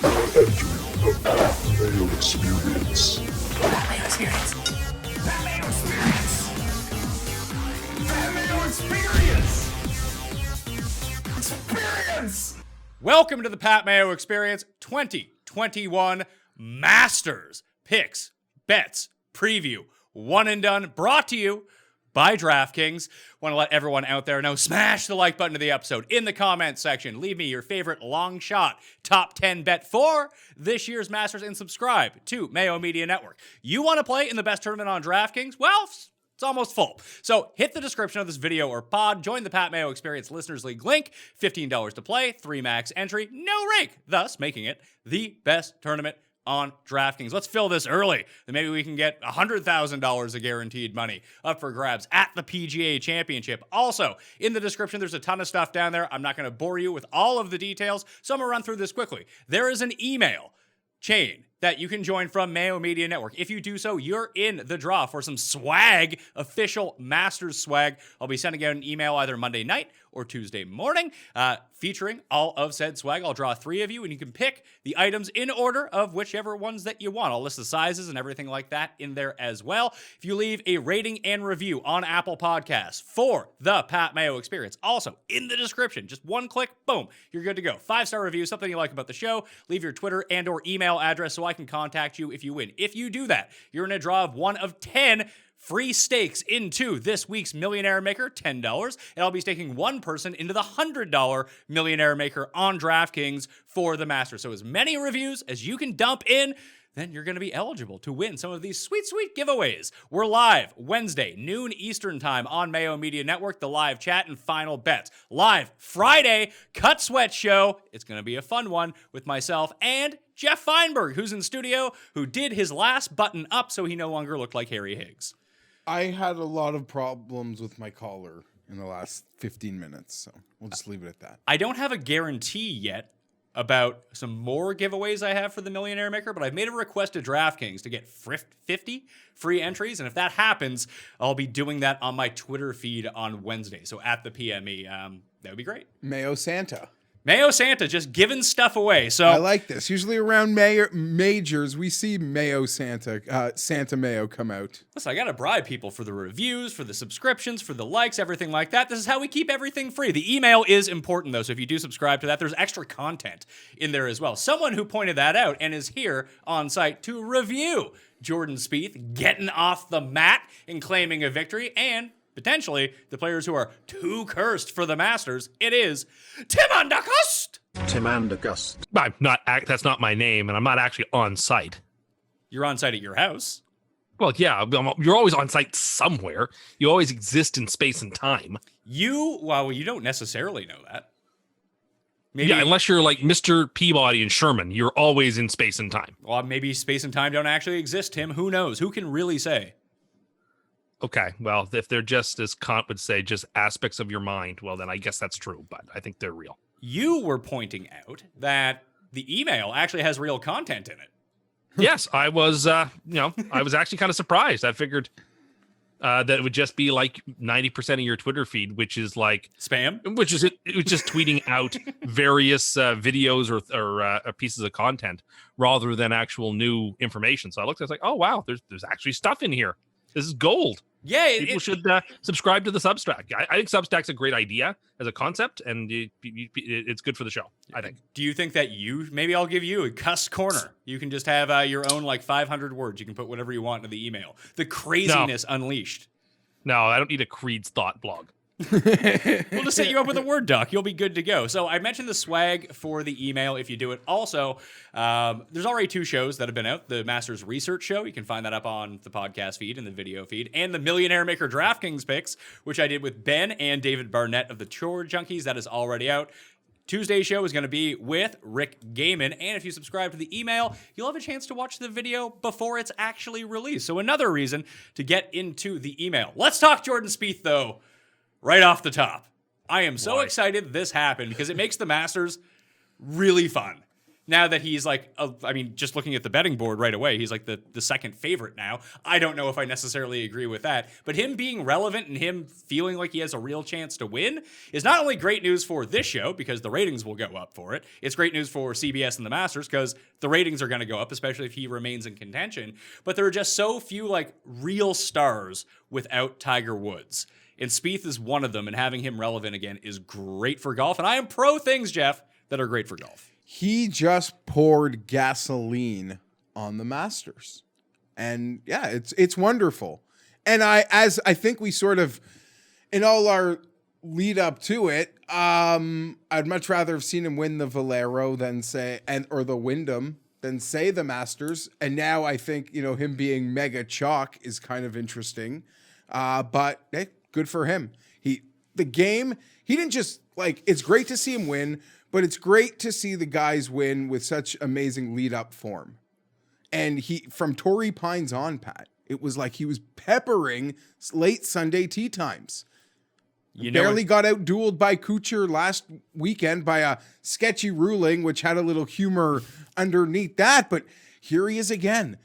The Mayo Experience. Mayo Experience. Mayo Experience. Mayo Experience. Experience. Welcome to the Pat Mayo Experience 2021 Masters Picks, Bets, Preview, One and Done, brought to you by DraftKings. Want to let everyone out there know, smash the like button to the episode in the comments section. Leave me your favorite long shot top 10 bet for this year's Masters and subscribe to Mayo Media Network. You want to play in the best tournament on DraftKings? Well, it's almost full. So hit the description of this video or pod, join the Pat Mayo Experience Listeners League link, $15 to play, 3 max entry, no rank, thus making it the best tournament on DraftKings. Let's fill this early. Then maybe we can get $100,000 of guaranteed money up for grabs at the PGA Championship. Also, in the description, there's a ton of stuff down there. I'm not going to bore you with all of the details, so I'm going to run through this quickly. There is an email chain that you can join from Mayo Media Network. If you do so, you're in the draw for some swag, official Masters swag. I'll be sending out an email either Monday night or Tuesday morning, featuring all of said swag. I'll draw 3 of you, and you can pick the items in order of whichever ones that you want. I'll list the sizes and everything like that in there as well. If you leave a rating and review on Apple Podcasts for the Pat Mayo Experience, also in the description, just one click, boom, you're good to go. 5-star review, something you like about the show. Leave your Twitter and or email address so I can contact you if you win. If you do that, you're in a draw of 1 of 10 free stakes into this week's Millionaire Maker, $10, and I'll be staking one person into the $100 Millionaire Maker on DraftKings for the Masters. So as many reviews as you can dump in, then you're going to be eligible to win some of these sweet, sweet giveaways. We're live Wednesday, noon Eastern time on Mayo Media Network, the live chat and final bets. Live Friday, Cut Sweat Show. It's going to be a fun one with myself and Geoff Fienberg, who's in studio, who did his last button up so he no longer looked like Harry Higgs. I had a lot of problems with my collar in the last 15 minutes, so we'll just leave it at that. I don't have a guarantee yet about some more giveaways I have for the Millionaire Maker, but I've made a request to DraftKings to get 50 free entries, and if that happens, I'll be doing that on my Twitter feed on Wednesday, so at the PME. That would be great. Mayo Santa. Mayo Santa, just giving stuff away. So I like this. Usually around majors, we see Mayo Santa, Santa Mayo come out. Listen, I got to bribe people for the reviews, for the subscriptions, for the likes, everything like that. This is how we keep everything free. The email is important, though, so if you do subscribe to that, there's extra content in there as well. Someone who pointed that out and is here on site to review Jordan Spieth getting off the mat and claiming a victory, and potentially the players who are too cursed for the Masters. It is Tim Andercust. Tim Andercust. I'm not. That's not my name, and I'm not actually on site. You're on site at your house. Well, yeah, you're always on site somewhere. You always exist in space and time. You don't necessarily know that. Maybe, yeah, unless you're like Mr. Peabody and Sherman, you're always in space and time. Well, maybe space and time don't actually exist, Tim. Who knows? Who can really say? Okay, well, if they're just, as Kant would say, just aspects of your mind, well, then I guess that's true, but I think they're real. You were pointing out that the email actually has real content in it. Yes, I was, I was actually kind of surprised. I figured that it would just be like 90% of your Twitter feed, which is like spam, which is it was just tweeting out various videos or pieces of content rather than actual new information. So I looked, I was like, oh wow, there's actually stuff in here. This is gold. Yeah, people should subscribe to the Substack. I think Substack's a great idea as a concept, and it's good for the show, I think. Do you think that maybe I'll give you a Cust corner? You can just have your own like 500 words. You can put whatever you want into the email. The craziness unleashed. No, I don't need a Creed's thought blog. We'll just set you up with a Word doc. You'll be good to go. So I mentioned the swag for the email if you do it. Also, there's already 2 shows that have been out. The Masters Research Show, you can find that up on the podcast feed and the video feed, and the Millionaire Maker DraftKings picks, which I did with Ben and David Barnett of the Chore Junkies. That is already out. Tuesday's show is going to be with Rick Gaiman, and if you subscribe to the email, you'll have a chance to watch the video before it's actually released. So another reason to get into the email. Let's talk Jordan Spieth, though. Right off the top, I am so excited this happened because it makes the Masters really fun. Now that he's like, just looking at the betting board right away, he's like the second favorite now. I don't know if I necessarily agree with that, but him being relevant and him feeling like he has a real chance to win is not only great news for this show because the ratings will go up for it. It's great news for CBS and the Masters because the ratings are going to go up, especially if he remains in contention. But there are just so few like real stars without Tiger Woods. And Spieth is one of them, and having him relevant again is great for golf. And I am pro things, Geoff, that are great for golf. He just poured gasoline on the Masters. And yeah, it's wonderful. And I think we sort of, in all our lead up to it, I'd much rather have seen him win the Valero or the Wyndham than say the Masters. And now I think, him being mega chalk is kind of interesting. But hey, good for him. He didn't just it's great to see him win, but it's great to see the guys win with such amazing lead up form. And from Torrey Pines on, Pat, it was like he was peppering late Sunday tee times. Barely got out-dueled by Kuchar last weekend by a sketchy ruling, which had a little humor underneath that. But here he is again.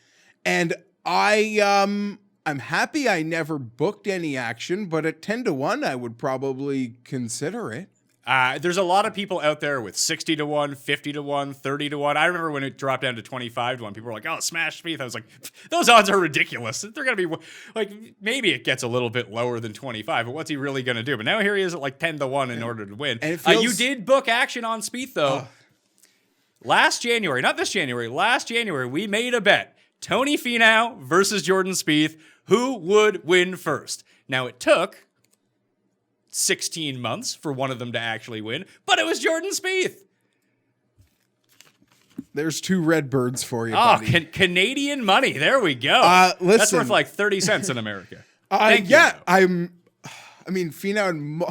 And I'm happy I never booked any action, but at 10-1, I would probably consider it. There's a lot of people out there with 60-1, 50-1, 30-1. I remember when it dropped down to 25-1, people were like, "Oh, smash Spieth." I was like, those odds are ridiculous. They're going to be like, maybe it gets a little bit lower than 25, but what's he really going to do? But now here he is at like 10-1 in order to win. And you did book action on Spieth though. Last January, not this January, last January, we made a bet. Tony Finau versus Jordan Spieth. Who would win first? Now it took 16 months for one of them to actually win, but it was Jordan Spieth. There's 2 red birds for you, Oh, buddy. Canadian money. There we go. That's Listen. worth like 30 cents in America. Finau and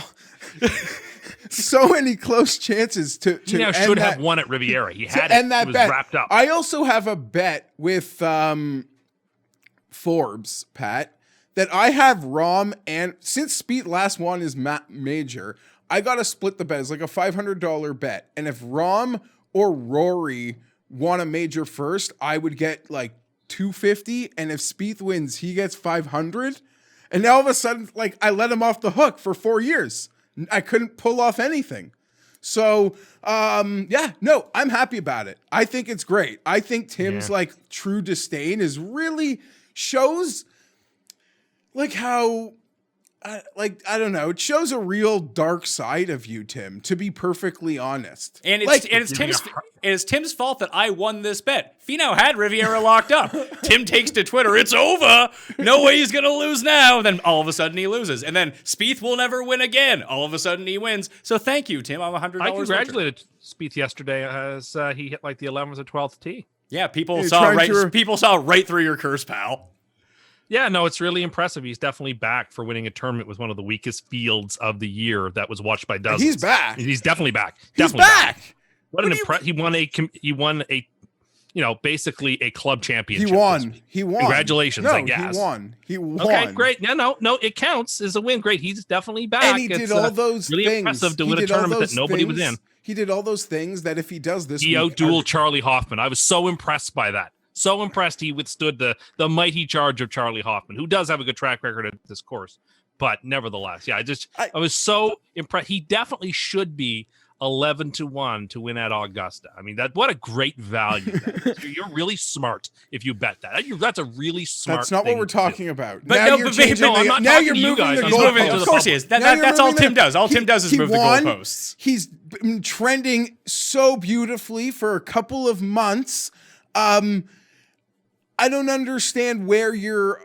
so many close chances to Finau should have won at Riviera. He had and that was bet. wrapped up. I also have a bet with Forbes, Pat, that I have Rahm, and since Spieth last won his major, I got to split the bet. It's like a $500 bet. And if Rahm or Rory won a major first, I would get like $250. And if Spieth wins, he gets $500. And now all of a sudden, I let him off the hook for 4 years. I couldn't pull off anything. So, I'm happy about it. I think it's great. I think Tim's true disdain is really shows how, I don't know. It shows a real dark side of you, Tim, to be perfectly honest. And it's Tim's fault that I won this bet. Finau had Riviera locked up. Tim takes to Twitter, "It's over. No way he's going to lose now." Then all of a sudden he loses. And then Spieth will never win again. All of a sudden he wins. So thank you, Tim. I'm $100. I congratulated Spieth yesterday as he hit like the 11th or 12th tee. Yeah, people saw right through your curse, pal. Yeah, no, it's really impressive. He's definitely back for winning a tournament with one of the weakest fields of the year that was watched by dozens. He's back. He's definitely back. He's back. What an impress! He won a basically a club championship. He won. Congratulations, I guess. He won. Okay, great. Yeah, no, it counts as a win. Great. He's definitely back. And he did all those really things. Impressive to win a tournament that nobody was in. He did all those things that if he does this he out-dueled Charlie Hoffman. I was so impressed by that. So impressed he withstood the mighty charge of Charlie Hoffman, who does have a good track record at this course. But nevertheless, yeah, I was so impressed. He definitely should be 11-1 to win at Augusta. I mean, what a great value. That is. You're really smart if you bet that. That's a really smart. That's not what we're talking about. But now no, you're but changing. I'm not now talking you're to you moving guys. the He's moving to goalposts. the Of course he is. That's all Tim does. All Tim does is move the goalposts. He's been trending so beautifully for a couple of months. I don't understand where you're.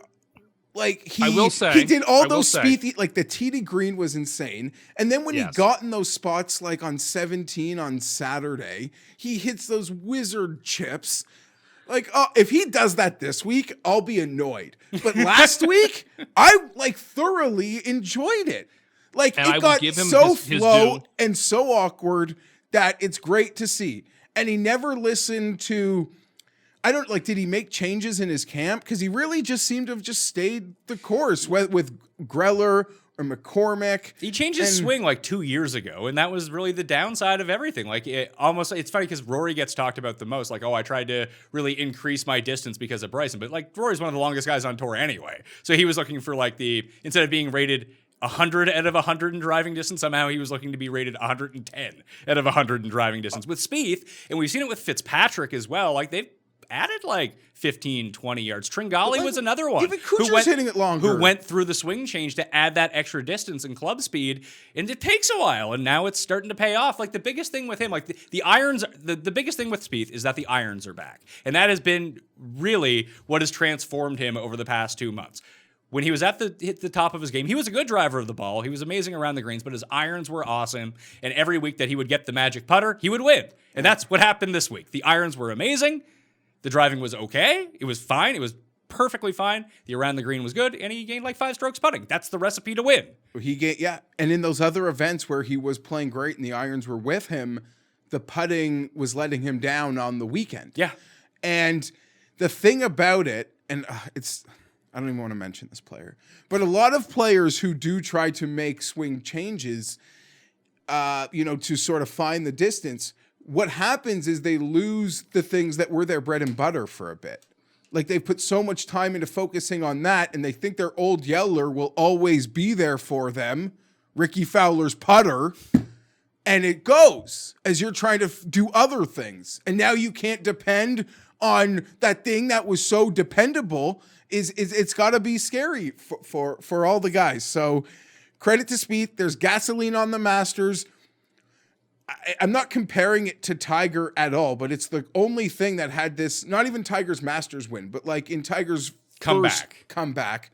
I will say he did all those Spieth, the tee to green was insane. And then when he got in those spots, on 17 on Saturday, he hits those wizard chips. If he does that this week, I'll be annoyed. But last week, I thoroughly enjoyed it. It got so flow and so awkward that it's great to see. And he never listened to. I don't did he make changes in his camp? Because he really just seemed to have just stayed the course with Greller, McCormick. He changed his swing like 2 years ago, and that was really the downside of everything. Like it's funny because Rory gets talked about the most. Like, oh, I tried to really increase my distance because of Bryson, but like Rory's one of the longest guys on tour anyway. So he was looking for like instead of being rated 100 out of 100 in driving distance, somehow he was looking to be rated 110 out of 100 in driving distance. With Spieth, and we've seen it with Fitzpatrick as well. Like they've added like 15, 20 yards. Tringali was another one. Even Kuchar's hitting it longer. Who went through the swing change to add that extra distance and club speed, and it takes a while, and now it's starting to pay off. Like the biggest thing with him, like the irons, the biggest thing with Spieth is that the irons are back. And that has been really what has transformed him over the past 2 months. When he was at the top of his game, he was a good driver of the ball. He was amazing around the greens, but his irons were awesome. And every week that he would get the magic putter, he would win. And that's what happened this week. The irons were amazing. The driving was okay. It was fine. It was perfectly fine. The around the green was good, and he gained like 5 strokes putting. That's the recipe to win. And in those other events where he was playing great and the irons were with him, the putting was letting him down on the weekend. Yeah. And the thing about it, and I don't even want to mention this player, but a lot of players who do try to make swing changes, to sort of find the distance, what happens is they lose the things that were their bread and butter for a bit. Like they put so much time into focusing on that, and they think their old yeller will always be there for them, Ricky Fowler's putter, and it goes as you're trying to do other things. And now you can't depend on that thing that was so dependable. It's got to be scary for all the guys. So credit to Spieth. There's gasoline on the Masters. I'm not comparing it to Tiger at all, but it's the only thing that had this, not even Tiger's Masters win, but like in Tiger's comeback,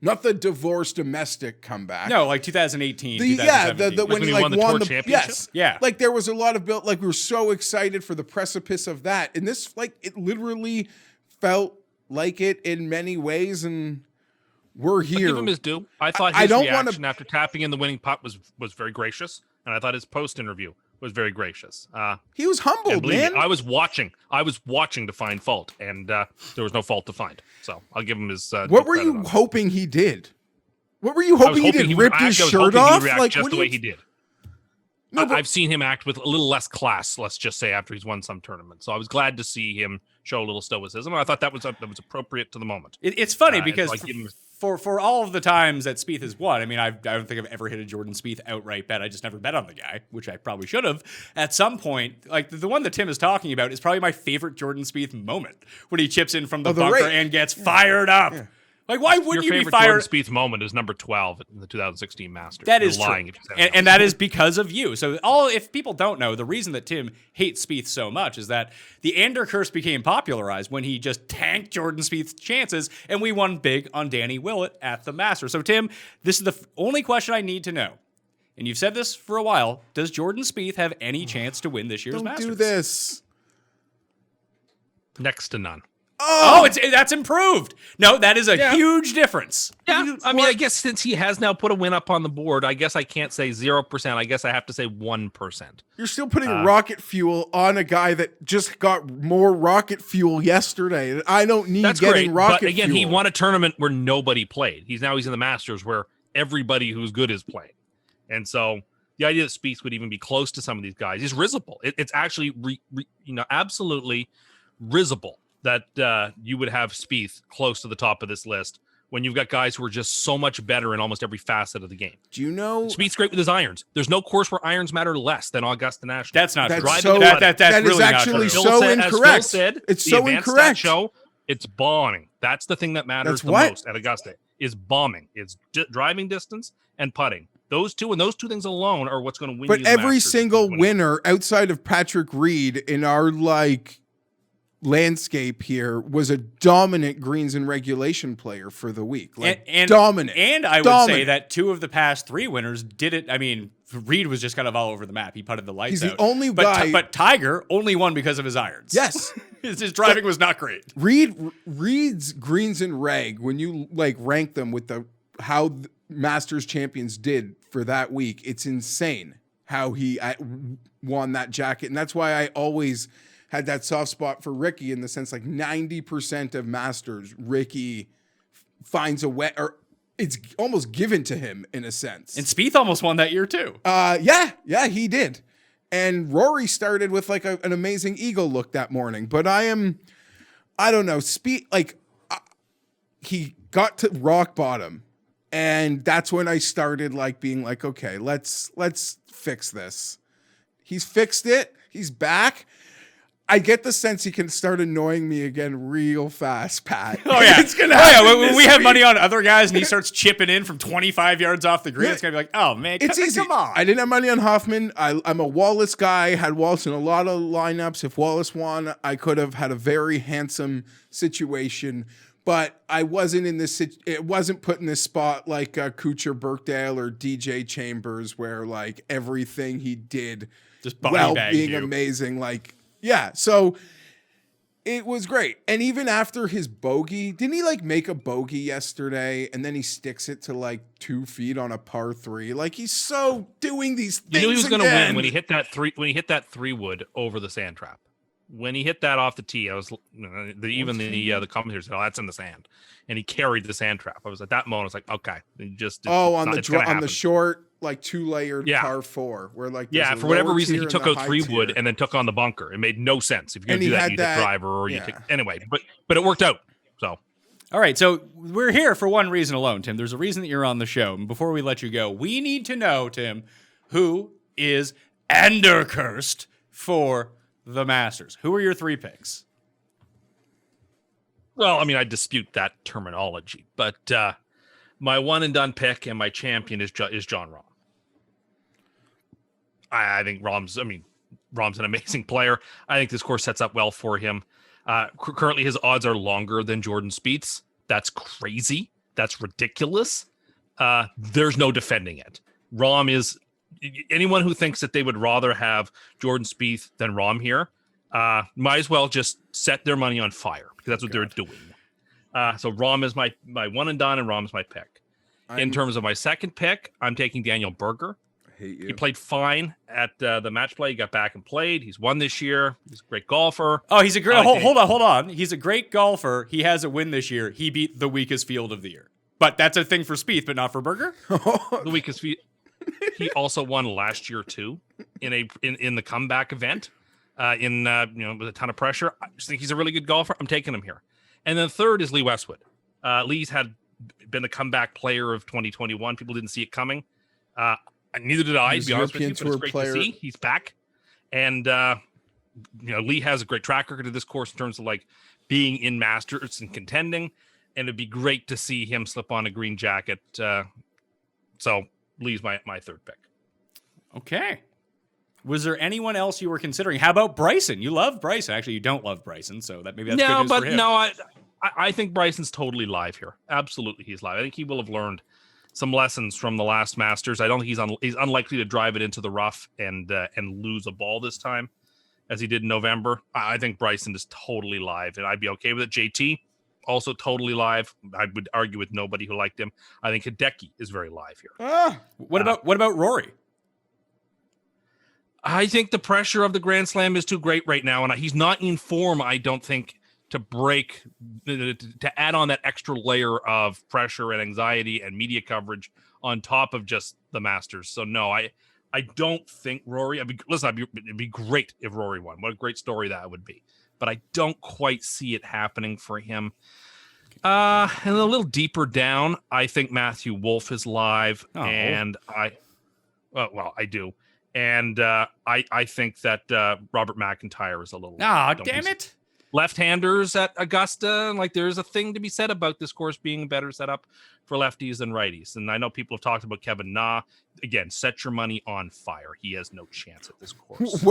not the divorce domestic comeback. No, like 2018, when he like won the championship. Yes, yeah. Like there was a lot of like we were so excited for the precipice of that, and this like it literally felt like it in many ways, and we're here. But give him his due. I thought his reaction after tapping in the winning putt was very gracious, and I thought his post interview was very gracious. He was humbled, man. I was watching to find fault, and there was no fault to find. So I'll give him his. What were you hoping he did? What were you hoping he did? Rip his shirt off? Like just the way he did. No, I've seen him act with a little less class, let's just say, after he's won some tournament. So I was glad to see him show a little stoicism. I thought that was appropriate to the moment. It's funny because for all of the times that Spieth has won, I mean, I don't think I've ever hit a Jordan Spieth outright bet. I just never bet on the guy, which I probably should have. At some point, like the one that Tim is talking about is probably my favorite Jordan Spieth moment when he chips in from the bunker and gets fired up. Yeah. Like, why wouldn't you be fired? Your favorite Jordan Spieth moment is number 12 in the 2016 Masters. That is true. And that is because of you. So if people don't know, the reason that Tim hates Spieth so much is that the ANDERCURSED became popularized when he just tanked Jordan Spieth's chances, and we won big on Danny Willett at the Masters. So, Tim, this is the only question I need to know. And you've said this for a while. Does Jordan Spieth have any chance to win this year's Masters? Don't do this. Next to none. Oh, that's improved. No, that is a huge difference. Yeah, I mean, I guess since he has now put a win up on the board, I guess I can't say 0%. I guess I have to say 1%. You're still putting rocket fuel on a guy that just got more rocket fuel yesterday. I don't need rocket fuel. But again, he won a tournament where nobody played. He's in the Masters where everybody who's good is playing. And so the idea that Spieth would even be close to some of these guys is risible. It's actually, absolutely risible that you would have Spieth close to the top of this list when you've got guys who are just so much better in almost every facet of the game. Do you know? Spieth's great with his irons. There's no course where irons matter less than Augusta National. That's not true. That is really actually not true. so incorrect. Said, it's so incorrect. Show, it's bombing. That's the thing that matters most at Augusta is bombing. It's driving distance and putting. Those two things alone are what's going to win you the Masters. But every single winner outside of Patrick Reed in our landscape here was a dominant greens and regulation player for the week. Dominant. And I would say that 2 of the past 3 winners did it. I mean, Reed was just kind of all over the map. He putted the lights out. He's the only guy. But Tiger only won because of his irons. Yes. his driving was not great. Reed's greens and reg, when you rank them with how the Masters champions did for that week, it's insane how he won that jacket. And that's why I always had that soft spot for Ricky in the sense 90% of Masters, Ricky finds a way, or it's almost given to him in a sense. And Spieth almost won that year too. Yeah, he did. And Rory started with like an amazing eagle look that morning. But I don't know, Spieth, like he got to rock bottom. And that's when I started like being like, okay, let's fix this. He's fixed it. He's back. I get the sense he can start annoying me again real fast, Pat. Oh yeah, it's gonna happen when this we have week. money on other guys and he starts chipping in from 25 yards off the green, it's gonna be like, oh man, It's easy. Come on. I didn't have money on Hoffman. I'm a Wallace guy. Had Wallace in a lot of lineups. If Wallace won, I could have had a very handsome situation. But I wasn't in this. It wasn't put in this spot like Kuchar, Birkdale, or DJ Chambers, where like everything he did, Just body well, bagged being you. amazing. Like, yeah. So it was great. And even after his bogey, didn't he like make a bogey yesterday, and then he sticks it to like 2 feet on a par 3? Like he's so doing these things. You knew he was going to again. win when he hit that 3-wood over the sand trap. When he hit that off the tee, I was the commentators said, "Oh, that's in the sand," and he carried the sand trap. I was at that moment, I was like, "Okay, on the short, like 2-layered par 4, where like for whatever reason he took out 3-wood and then took on the bunker. It made no sense. If you're going to do that, you hit driver or you take anyway. But it worked out. So All right, so we're here for one reason alone, Tim. There's a reason that you're on the show. And before we let you go, we need to know, Tim, who is Andercurse for the Masters? Who are your 3 picks? Well, I mean, I dispute that terminology, but my one and done pick and my champion is John Rahm. I think Rahm's an amazing player. I think this course sets up well for him. Currently, his odds are longer than Jordan Spieth's. That's crazy. That's ridiculous. There's no defending it. Rahm is anyone who thinks that they would rather have Jordan Spieth than Rahm here, might as well just set their money on fire because that's what they're doing. So Rahm is my one and done, and Rahm is my pick. In terms of my second pick, I'm taking Daniel Berger. I hate you. He played fine at the match play. He got back and played. He's won this year. He's a great golfer. Oh, he's a great. Hold on. He's a great golfer. He has a win this year. He beat the weakest field of the year. But that's a thing for Spieth, but not for Berger. The weakest field. He also won last year too in the comeback event. With a ton of pressure. I just think he's a really good golfer. I'm taking him here. And then third is Lee Westwood. Lee's had been the comeback player of 2021. People didn't see it coming. Neither did I, to be honest with you, but it's great to see. He's back. And, Lee has a great track record of this course in terms of like being in Masters and contending. And it'd be great to see him slip on a green jacket. So Lee's my third pick. Okay. Was there anyone else you were considering? How about Bryson? You love Bryson. Actually, you don't love Bryson, so maybe that's good news for him. I think Bryson's totally live here. Absolutely, he's live. I think he will have learned some lessons from the last Masters. I don't think he's unlikely to drive it into the rough and lose a ball this time, as he did in November. I think Bryson is totally live, and I'd be okay with it. JT, also totally live. I would argue with nobody who liked him. I think Hideki is very live here. What about Rory? I think the pressure of the Grand Slam is too great right now, and he's not in form, I don't think, to add on that extra layer of pressure and anxiety and media coverage on top of just the Masters. So no, I don't think Rory. It'd be great if Rory won. What a great story that would be. But I don't quite see it happening for him. And a little deeper down, I think Matthew Wolff is live, and I do. And I think that Robert McIntyre is a little. Damn it! Left-handers at Augusta, like there's a thing to be said about this course being better set up for lefties than righties. And I know people have talked about Kevin Na. Again, set your money on fire. He has no chance at this course.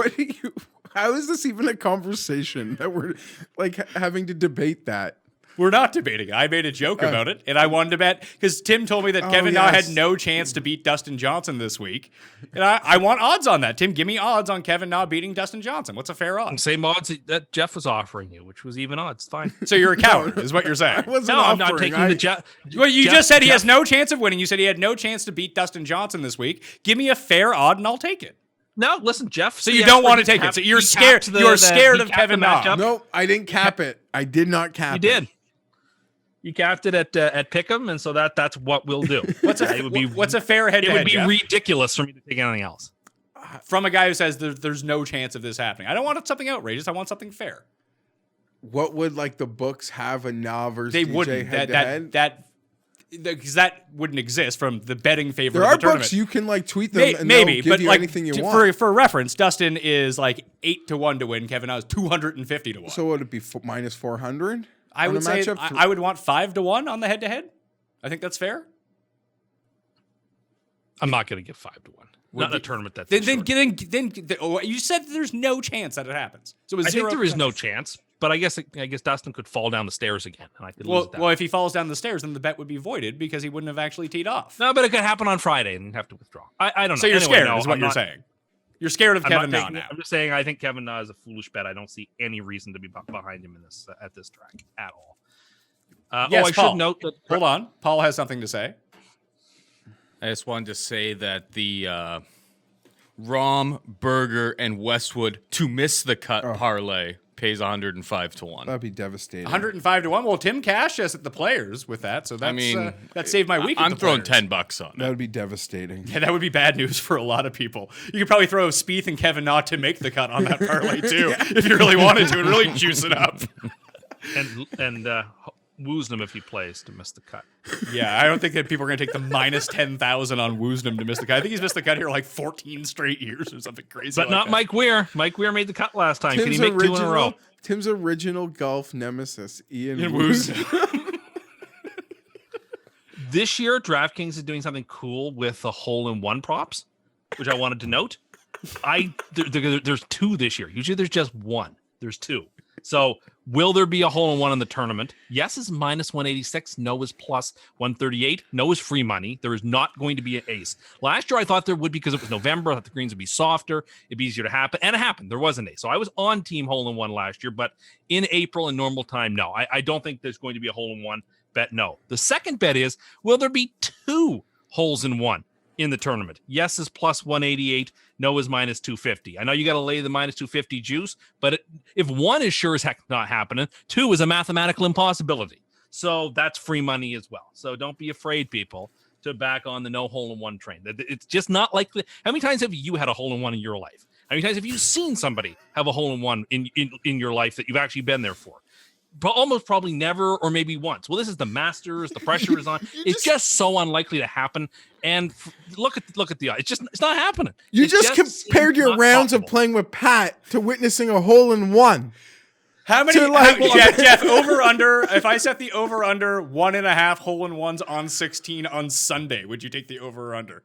How is this even a conversation that we're like having to debate that? We're not debating it. I made a joke about it, and I wanted to bet because Tim told me that Kevin Na had no chance to beat Dustin Johnson this week, and I want odds on that. Tim, give me odds on Kevin Na beating Dustin Johnson. What's a fair odds? Same odds that Jeff was offering you, which was even odds. Fine. So you're a coward, is what you're saying? I'm not taking the Jeff. Well, you just said he has no chance of winning. You said he had no chance to beat Dustin Johnson this week. Give me a fair odd, and I'll take it. No, listen, Jeff. So you don't want to take it. So you're scared. You're scared of Kevin Na. No, I didn't cap it. I did not cap it. You did. You capped it at Pick'em, and so that's what we'll do. What's a fair head-to-head? It would be Jeff? ridiculous for me to take anything else. From a guy who says there's no chance of this happening. I don't want something outrageous. I want something fair. What would like the books have a Nah versus They DJ wouldn't. head-to-head? Because that wouldn't exist from the betting favor There of are the tournament. books you can like tweet them and Maybe, they'll give but you like anything you want. for reference, Dustin is like 8-1 to win. Kevin Na is 250 to 1. So would it be minus 400? I would say I would want 5-1 on the head-to-head. I think that's fair. I'm not going to give 5-1. Not in a tournament that's Then you said there's no chance that it happens. So I think there is no chance, but I guess Dustin could fall down the stairs again, and I could lose that. Well, if he falls down the stairs, then the bet would be voided because he wouldn't have actually teed off. No, but it could happen on Friday and have to withdraw. I don't know. So you're Anyway, scared, no, is what I'm you're not- saying. You're scared of I'm Kevin not Na taking it. now. I'm just saying I think Kevin Na is a foolish bet. I don't see any reason to be behind him in this at this track at all. Yes, I Paul. should note that. Hold on. Paul has something to say. I just wanted to say that the Rom, Berger, and Westwood to miss the cut parlay pays 105 to 1. That'd be devastating. 105 to 1. Well, Tim cashed us at the Players with that, so that's that saved my week. I'm at the throwing Players. $10 on That it. would be devastating. Yeah, that would be bad news for a lot of people. You could probably throw Spieth and Kevin Na to make the cut on that parlay too, if you really wanted to, and really juice it up. and Woosnam if he plays to miss the cut. Yeah, I don't think that people are going to take the minus 10,000 on Woosnam to miss the cut. I think he's missed the cut here like 14 straight years or something crazy. But like not that. Mike Weir. Mike Weir made the cut last time. Can he make 2 in a row? Tim's original golf nemesis, Ian Ian Woosnam. This year, DraftKings is doing something cool with the hole-in-one props, which I wanted to note. There's 2 this year. Usually there's just 1. There's 2. So will there be a hole-in-one in the tournament? Yes is minus 186. No is plus 138. No is free money. There is not going to be an ace. Last year I thought there would because it was November. I thought the greens would be softer. It'd be easier to happen. And it happened. There was an ace. So I was on team hole-in-one last year. But in April in normal time, no. I don't think there's going to be a hole-in-one. Bet no. The second bet is, will there be 2 holes-in-one in the tournament? Yes is plus 188. No is minus 250. I know you got to lay the minus 250 juice, but if 1 is sure as heck not happening, 2 is a mathematical impossibility. So that's free money as well. So don't be afraid, people, to back on the no hole-in-one train. It's just not likely. How many times have you had a hole-in-one in your life? How many times have you seen somebody have a hole-in-one in your life that you've actually been there for? But almost probably never, or maybe once. Well, this is the Masters. The pressure is on. It's just so unlikely to happen. And look at the odds. It's not happening. You It just compared seems your not rounds possible. of playing with Pat to witnessing a hole-in-one. How many? To, like- Jeff, over under. If I set the over under 1.5 hole-in-ones on 16 on Sunday, would you take the over or under?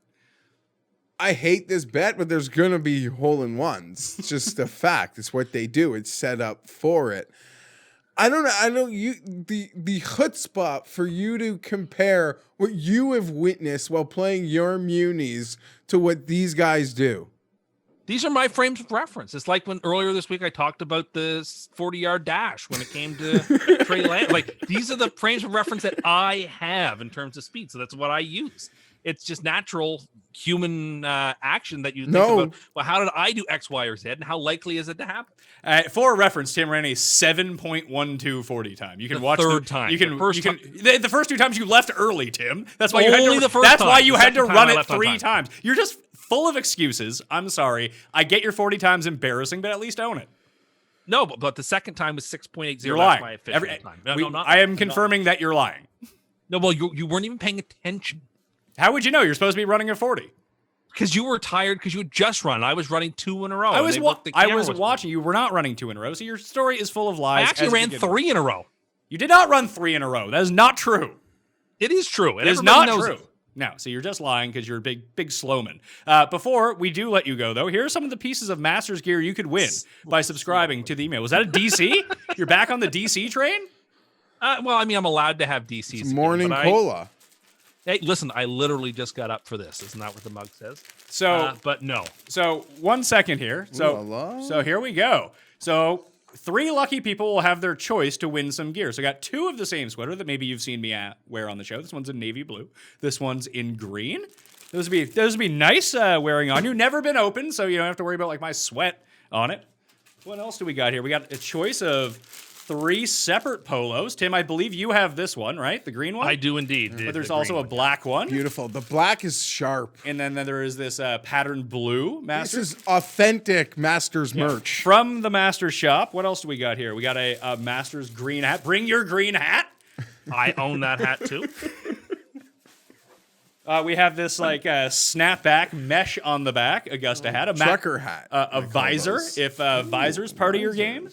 I hate this bet, but there's gonna be hole-in-ones. It's just a fact. It's what they do. It's set up for it. I don't know. I know the chutzpah for you to compare what you have witnessed while playing your munis to what these guys do. These are my frames of reference. It's like when earlier this week I talked about the 40-yard dash when it came to Trey Lance. Like, these are the frames of reference that I have in terms of speed. So that's what I use. It's just natural human action that you think about. Well, how did I do X, Y, or Z, and how likely is it to happen? For reference, Tim ran a 7.12 40 time. You can watch third time. You can The first time. the first 2 times you left early, Tim. That's why you had Only to. the first That's time. why you The had to second time run I it left on 3 time. times. You're just full of excuses. I'm sorry. I get your 40 times embarrassing, but at least own it. No, but the second time was 6.80. You're That's lying. my official time. No, not I am not- confirming that you're lying. No, well, you weren't even paying attention. How would you know? You're supposed to be running at 40. Because you were tired because you had just run. I was running 2 in a row. I was and they looked- the I camera was watching. You were not running 2 in a row, so your story is full of I lies. actually as ran you begin. 3 in a row. You did not run 3 in a row. That is not true. It is true. It is not true. No, so you're just lying because you're a big slowman. Before we do let you go, though, here are some of the pieces of Masters gear you could win by subscribing to the email. Was that a DC? You're back on the DC train? Well, I mean, I'm allowed to have DCs. again, Morning but cola. Hey, listen, I literally just got up for this. Isn't that what the mug says? So, But no. so 1 second here. Ooh la la. So here we go. So 3 lucky people will have their choice to win some gear. So I got 2 of the same sweater that maybe you've seen me wear on the show. This one's in navy blue. This one's in green. Those would be nice wearing on you. Never been opened, so you don't have to worry about like my sweat on it. What else do we got here? We got a choice of 3 separate polos. Tim, I believe you have this one, right? The green one? I do indeed. But there's also a black one. Beautiful. The black is sharp. And then there is this patterned blue This Masters. is authentic Masters merch. From the Masters shop. What else do we got here? We got a Masters green hat. Bring your green hat. I own that hat too. We have this like snapback mesh on the back. Augusta hat. A Trucker hat. A visor. If visor's part of your game.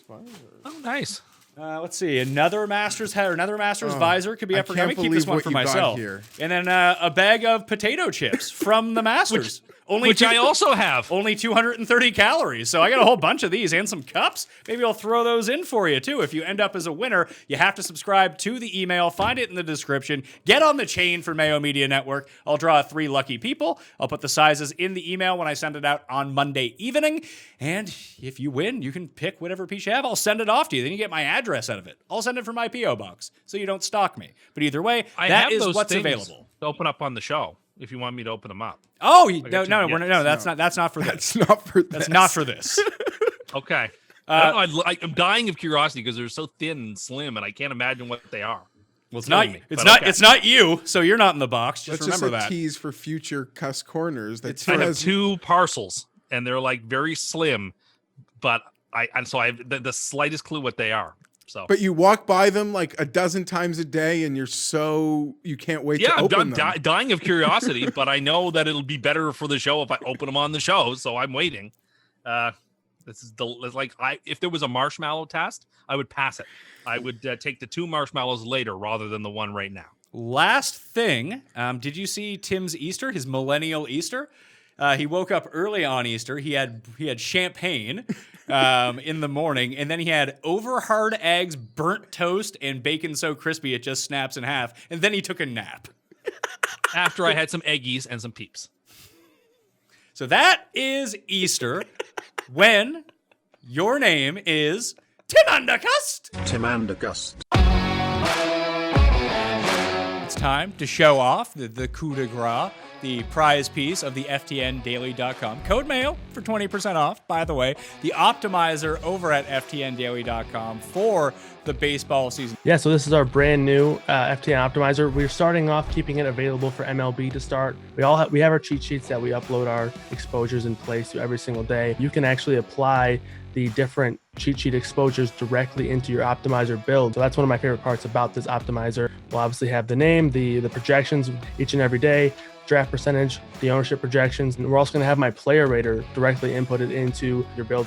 Oh, nice. Let's see. Another Masters hat or another Masters visor could be up for can't me. Keep this believe one what for you got myself. here. And then a bag of potato chips from the Masters. Which I also have. Only 230 calories. So I got a whole bunch of these and some cups. Maybe I'll throw those in for you too. If you end up as a winner, you have to subscribe to the email. Find it in the description. Get on the chain for Mayo Media Network. I'll draw 3 lucky people. I'll put the sizes in the email when I send it out on Monday evening. And if you win, you can pick whatever piece you have. I'll send it off to you. Then you get my address out of it. I'll send it from my P.O. box so you don't stalk me. But either way, I that have is those what's things available. to open up on the show if you want me to open them up. Oh, got two. that's not for this. It's not for this. That's not for this. Okay. I'm dying of curiosity because they're so thin and slim, and I can't imagine what they are. Well, it's killing not. me, It's but not. okay. It's not you. So you're not in the box. Just That's remember just a that. tease for future Cust corners. That I have has 2 parcels, and they're like very slim, but I have the slightest clue what they are. So, But you walk by them like a dozen times a day, and you can't wait yeah, to I'm open them. dying of curiosity, but I know that it'll be better for the show if I open them on the show, so I'm waiting. If there was a marshmallow test, I would pass it. I would take the 2 marshmallows later rather than the one right now. Last thing, did you see Tim's Easter? His millennial Easter. He woke up early on Easter. He had champagne in the morning, and then he had over hard eggs, burnt toast, and bacon so crispy it just snaps in half. And then he took a nap. After I had some eggies and some peeps. So that is Easter, when your name is Tim Andercust. Tim Andercust. It's time to show off the coup de grace, the prize piece of the FTNDaily.com. Code Mayo for 20% off, by the way. The optimizer over at FTNDaily.com for the baseball season. Yeah, so this is our brand new FTN optimizer. We're starting off keeping it available for MLB to start. We have our cheat sheets that we upload our exposures in place to every single day. You can actually apply the different cheat sheet exposures directly into your optimizer build. So that's one of my favorite parts about this optimizer. We'll obviously have the name, the projections each and every day, draft percentage, the ownership projections, and we're also going to have my player rater directly inputted into your build.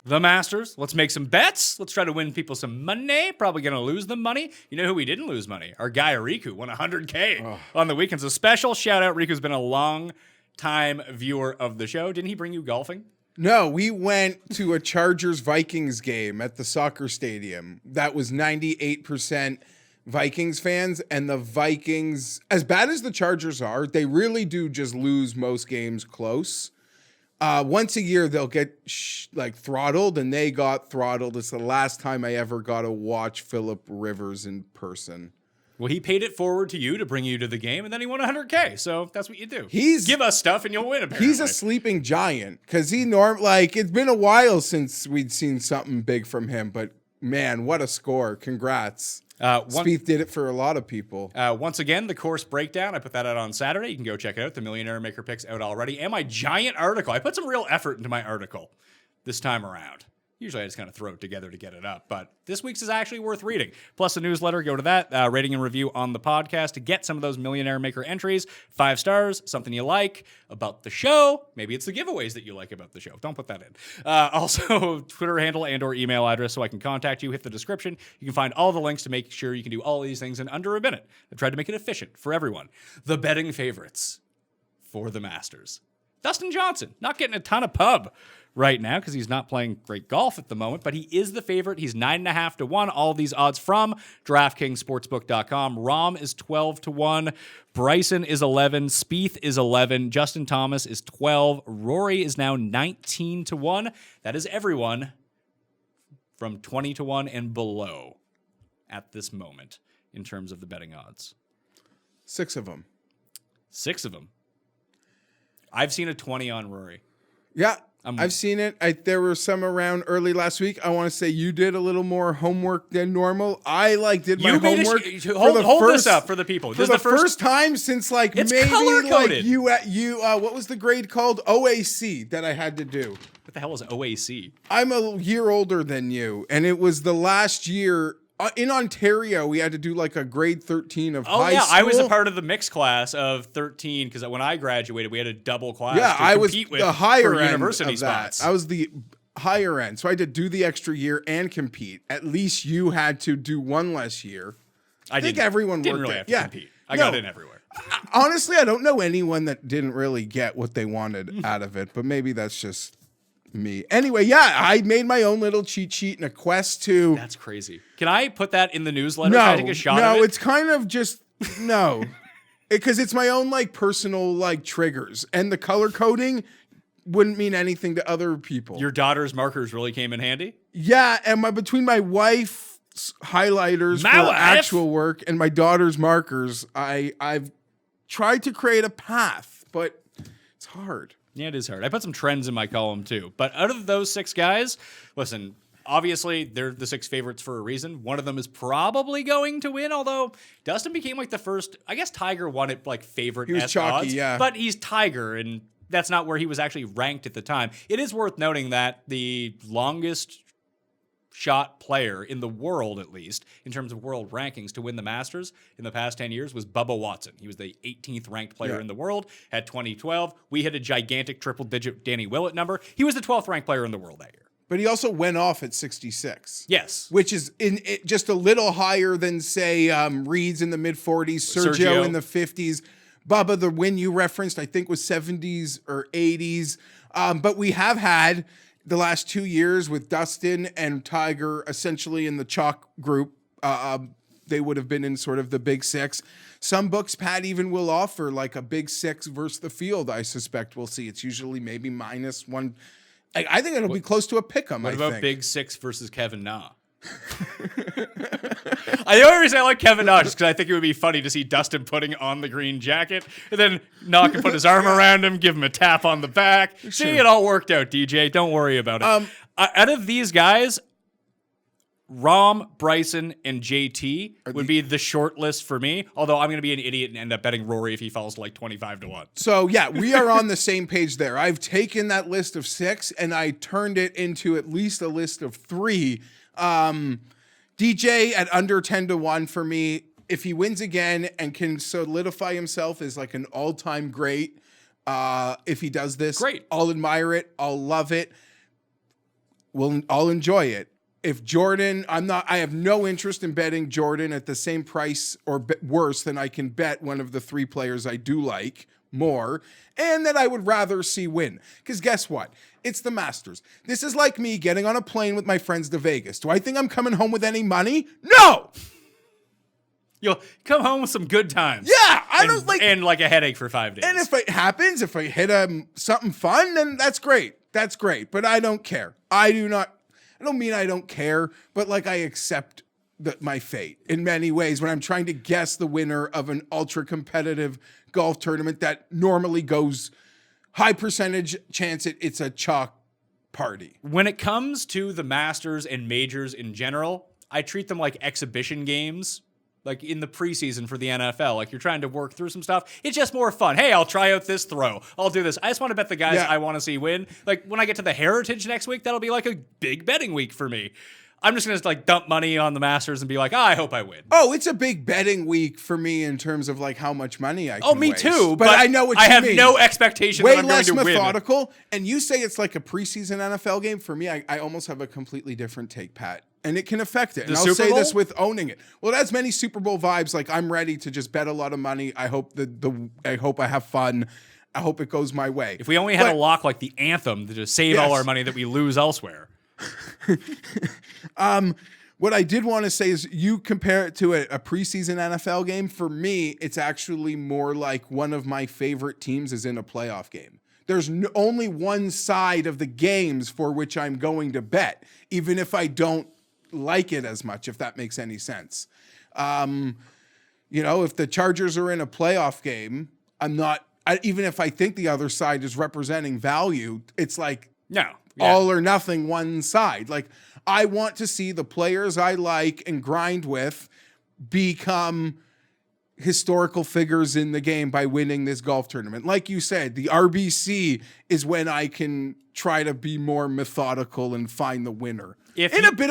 The Masters. Let's make some bets. Let's try to win people some money. Probably going to lose them money. You know who we didn't lose money? Our guy Riku won $100K on the weekend. So special shout out. Riku's been a long time viewer of the show. Didn't he bring you golfing? No, we went to a Chargers-Vikings game at the soccer stadium. That was 98% Vikings fans, and the Vikings, as bad as the Chargers are, they really do just lose most games close. Once a year, they'll get throttled, and they got throttled. It's the last time I ever got to watch Phillip Rivers in person. Well, he paid it forward to you to bring you to the game, and then he won $100K. So that's what you do. He's- give us stuff, and you'll win. Apparently, He's a sleeping giant because it's been a while since we'd seen something big from him. But man, what a score! Congrats. Spieth did it for a lot of people. Once again, the course breakdown. I put that out on Saturday. You can go check it out. The Millionaire Maker picks out already, and my giant article. I put some real effort into my article this time around. Usually I just kind of throw it together to get it up, but this week's is actually worth reading. Plus the newsletter, go to that, rating and review on the podcast to get some of those Millionaire Maker entries. 5 stars, something you like about the show. Maybe it's the giveaways that you like about the show. Don't put that in. Also, Twitter handle and or email address so I can contact you. Hit the description. You can find all the links to make sure you can do all these things in under a minute. I tried to make it efficient for everyone. The betting favorites for the Masters. Dustin Johnson, not getting a ton of pub right now because he's not playing great golf at the moment, but he is the favorite. He's 9.5 to 1. All these odds from DraftKingsSportsbook.com. Rahm is 12 to 1. Bryson is 11. Spieth is 11. Justin Thomas is 12. Rory is now 19 to 1. That is everyone from 20 to 1 and below at this moment in terms of the betting odds. 6 of them. 6 of them. I've seen a 20 on Rory. Yeah, I've seen it. There were some around early last week. I want to say you did a little more homework than normal. I did my homework. Hold this up for the people. For the first time since It's maybe color-coded. what was the grade called? OAC that I had to do. What the hell is OAC? I'm a year older than you, and it was the last year. In Ontario, we had to do a grade 13 of high school. I was a part of the mixed class of 13 because when I graduated, we had a double class. Yeah, to I was compete the higher for end university of that. spots. I was the higher end, so I had to do the extra year and compete. At least you had to do one less year. I think everyone didn't worked really it. have to Yeah. compete. I got in everywhere. Honestly, I don't know anyone that didn't really get what they wanted out of it, but maybe that's just me. Anyway, yeah, I made my own little cheat sheet and a quest to. That's crazy. Can I put that in the newsletter? Can I take a shot of it? No, it's kind of just no, because it's my own personal triggers, and the color coding wouldn't mean anything to other people. Your daughter's markers really came in handy? Yeah, and between my wife's highlighters for actual work and my daughter's markers, I've tried to create a path, but it's hard. Yeah, it is hard. I put some trends in my column too. But out of those 6 guys, listen, obviously they're the 6 favorites for a reason. One of them is probably going to win, although Dustin became the first. I guess Tiger won it favorite. He was chalky, odds, yeah. But he's Tiger, and that's not where he was actually ranked at the time. It is worth noting that the longest shot player in the world, at least in terms of world rankings, to win the Masters in the past 10 years was Bubba Watson. He was the 18th ranked player in the world at 2012. We hit a gigantic triple-digit Danny Willett number. He was the 12th ranked player in the world that year. But he also went off at 66. Yes. Which is just a little higher than, say, Reed's in the mid-40s, Sergio in the 50s. Bubba, the win you referenced, I think was 70s or 80s. But we have had the last 2 years with Dustin and Tiger essentially in the chalk group. They would have been in sort of the big 6. Some books, Pat, even will offer a big 6 versus the field. I suspect we'll see. It's usually maybe -1. I think it'll be close to a pick'em. What about Big 6 versus Kevin Na? The only reason I like Kevin Na is because I think it would be funny to see Dustin putting on the green jacket, and then Na can put his arm around him, give him a tap on the back. Sure. See, it all worked out, DJ. Don't worry about it. Out of these guys, Rahm, Bryson, and JT would be the short list for me, although I'm going to be an idiot and end up betting Rory if he falls to 25-1. So, yeah, we are on the same page there. I've taken that list of 6, and I turned it into at least a list of 3. DJ at under 10-1 for me. If he wins again and can solidify himself as an all-time great, if he does this, great. I'll admire it. I'll love it. I'll enjoy it. If Jordan, I have no interest in betting Jordan at the same price or worse than I can bet one of the 3 players I do like more, and that I would rather see win. Because guess what? It's the Masters. This is like me getting on a plane with my friends to Vegas. Do I think I'm coming home with any money? No! You'll come home with some good times. Yeah, and a headache for 5 days. And if it happens, if I hit something fun, then that's great. That's great. But I don't care. I don't mean I don't care, but I accept my fate in many ways when I'm trying to guess the winner of an ultra competitive golf tournament that normally goes high percentage chance it's a chalk party. When it comes to the Masters and majors in general, I treat them like exhibition games. In the preseason for the NFL, you're trying to work through some stuff. It's just more fun. Hey, I'll try out this throw. I'll do this. I just want to bet the guys I want to see win. When I get to the Heritage next week, that'll be a big betting week for me. I'm just going to dump money on the Masters and be I hope I win. Oh, it's a big betting week for me in terms of how much money I can me waste. too. But I know what you mean. I have no expectation Way that I'm going to win. Way less methodical. And you say it's like a preseason NFL game. For me, I almost have a completely different take, Pat. And it can affect it. And I'll say this with owning it. Well, it has many Super Bowl vibes. I'm ready to just bet a lot of money. I hope I hope I have fun. I hope it goes my way. If we only had a lock like the Anthem to just save all our money that we lose elsewhere. What I did want to say is you compare it to a preseason NFL game. For me, it's actually more like one of my favorite teams is in a playoff game. There's only one side of the games for which I'm going to bet, even if I don't like it as much, if that makes any sense. If the Chargers are in a playoff game, even if I think the other side is representing value, it's No. Yeah. all or nothing one side. Like, I want to see the players I like and grind with become historical figures in the game by winning this golf tournament. Like you said, the RBC is when I can try to be more methodical and find the winner. In a bit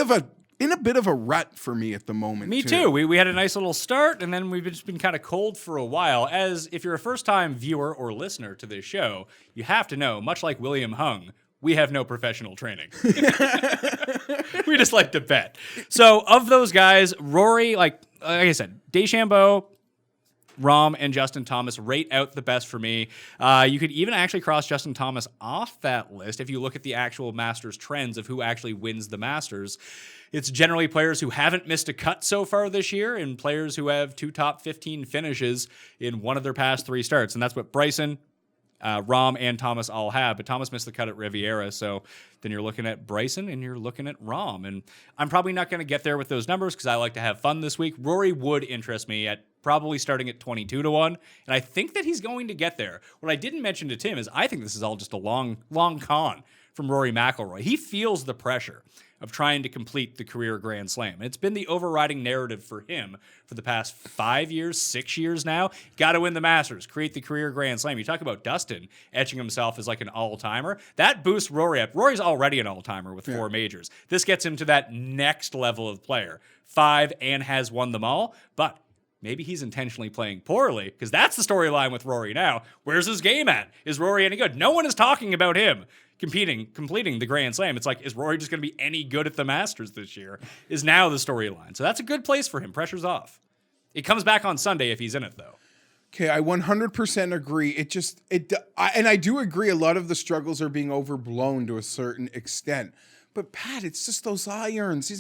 of a rut for me at the moment. Me too. We had a nice little start, and then we've just been kind of cold for a while. As if you're a first-time viewer or listener to this show, you have to know, much like William Hung, we have no professional training. We just like to bet. So of those guys, Rory, like I said, DeChambeau, Rahm, and Justin Thomas rate out the best for me. You could even actually cross Justin Thomas off that list if you look at the actual Masters trends of who actually wins the Masters. It's generally players who haven't missed a cut so far this year and players who have 2 top 15 finishes in one of their past 3 starts. And that's what Bryson, Rahm, and Thomas all have. But Thomas missed the cut at Riviera, so then you're looking at Bryson and you're looking at Rahm. And I'm probably not going to get there with those numbers because I like to have fun this week. Rory would interest me at probably starting at 22-1, and I think that he's going to get there. What I didn't mention to Tim is I think this is all just a long con from Rory McIlroy. He feels the pressure of trying to complete the career Grand Slam. And it's been the overriding narrative for him for the past 5 years, 6 years now. Got to win the Masters, create the career Grand Slam. You talk about Dustin etching himself as like an all-timer. That boosts Rory up. Rory's already an all-timer with 4 majors. This gets him to that next level of player. 5 and has won them all, but maybe he's intentionally playing poorly because that's the storyline with Rory now. Where's his game at? Is Rory any good? No one is talking about him completing the Grand Slam. It's like, is Rory just going to be any good at the Masters this year? Is now the storyline. So that's a good place for him. Pressure's off. It comes back on Sunday if he's in it, though. Okay, I 100% agree. And I do agree a lot of the struggles are being overblown to a certain extent. But Pat, it's just those irons.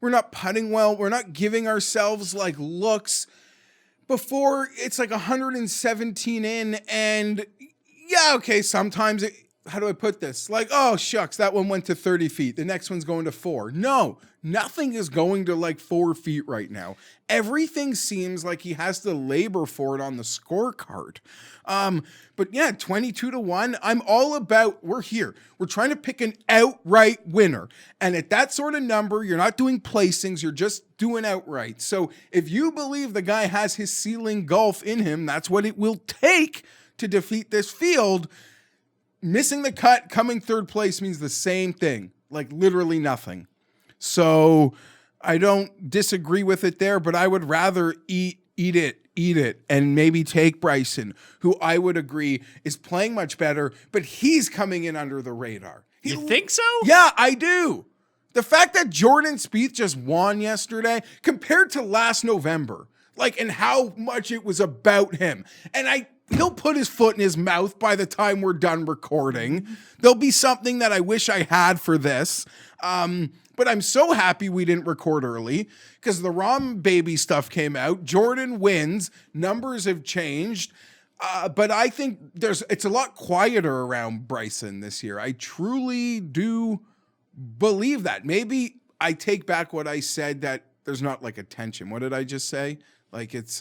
We're not putting well. We're not giving ourselves like looks before it's like 117 in. And yeah, okay, sometimes how do I put this? Like, oh, shucks, that one went to 30 feet. The next one's going to 4. No, nothing is going to like 4 feet right now. Everything seems like he has to labor for it on the scorecard. But yeah, 22-1, I'm all about, we're here. We're trying to pick an outright winner. And at that sort of number, you're not doing placings, you're just doing outright. So if you believe the guy has his ceiling golf in him, that's what it will take to defeat this field. Missing the cut, coming 3rd place means the same thing, like literally nothing. So I don't disagree with it there, but I would rather eat it, and maybe take Bryson, who I would agree is playing much better, but he's coming in under the radar. You think so? Yeah, I do. The fact that Jordan Spieth just won yesterday compared to last November, like, and how much it was about him. And he'll put his foot in his mouth by the time we're done recording. There'll be something that I wish I had for this. But I'm so happy we didn't record early because the Rahm baby stuff came out. Jordan wins. Numbers have changed. But I think it's a lot quieter around Bryson this year. I truly do believe that. Maybe I take back what I said that there's not like a tension. What did I just say? Like it's...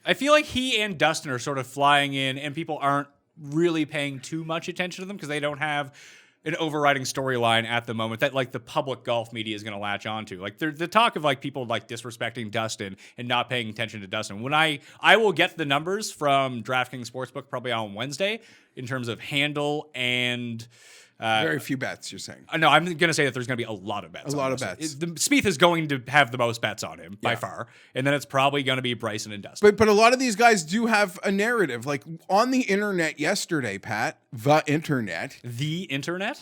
I feel like he and Dustin are sort of flying in and people aren't really paying too much attention to them because they don't have an overriding storyline at the moment that like the public golf media is going to latch onto. Like the talk of like people like disrespecting Dustin and not paying attention to Dustin. When I will get the numbers from DraftKings Sportsbook probably on Wednesday in terms of handle and very few bets, you're saying. No, I'm going to say that there's going to be a lot of bets. Spieth is going to have the most bets on him by far. And then it's probably going to be Bryson and Dustin. But a lot of these guys do have a narrative. Like on the internet yesterday, Pat, the internet,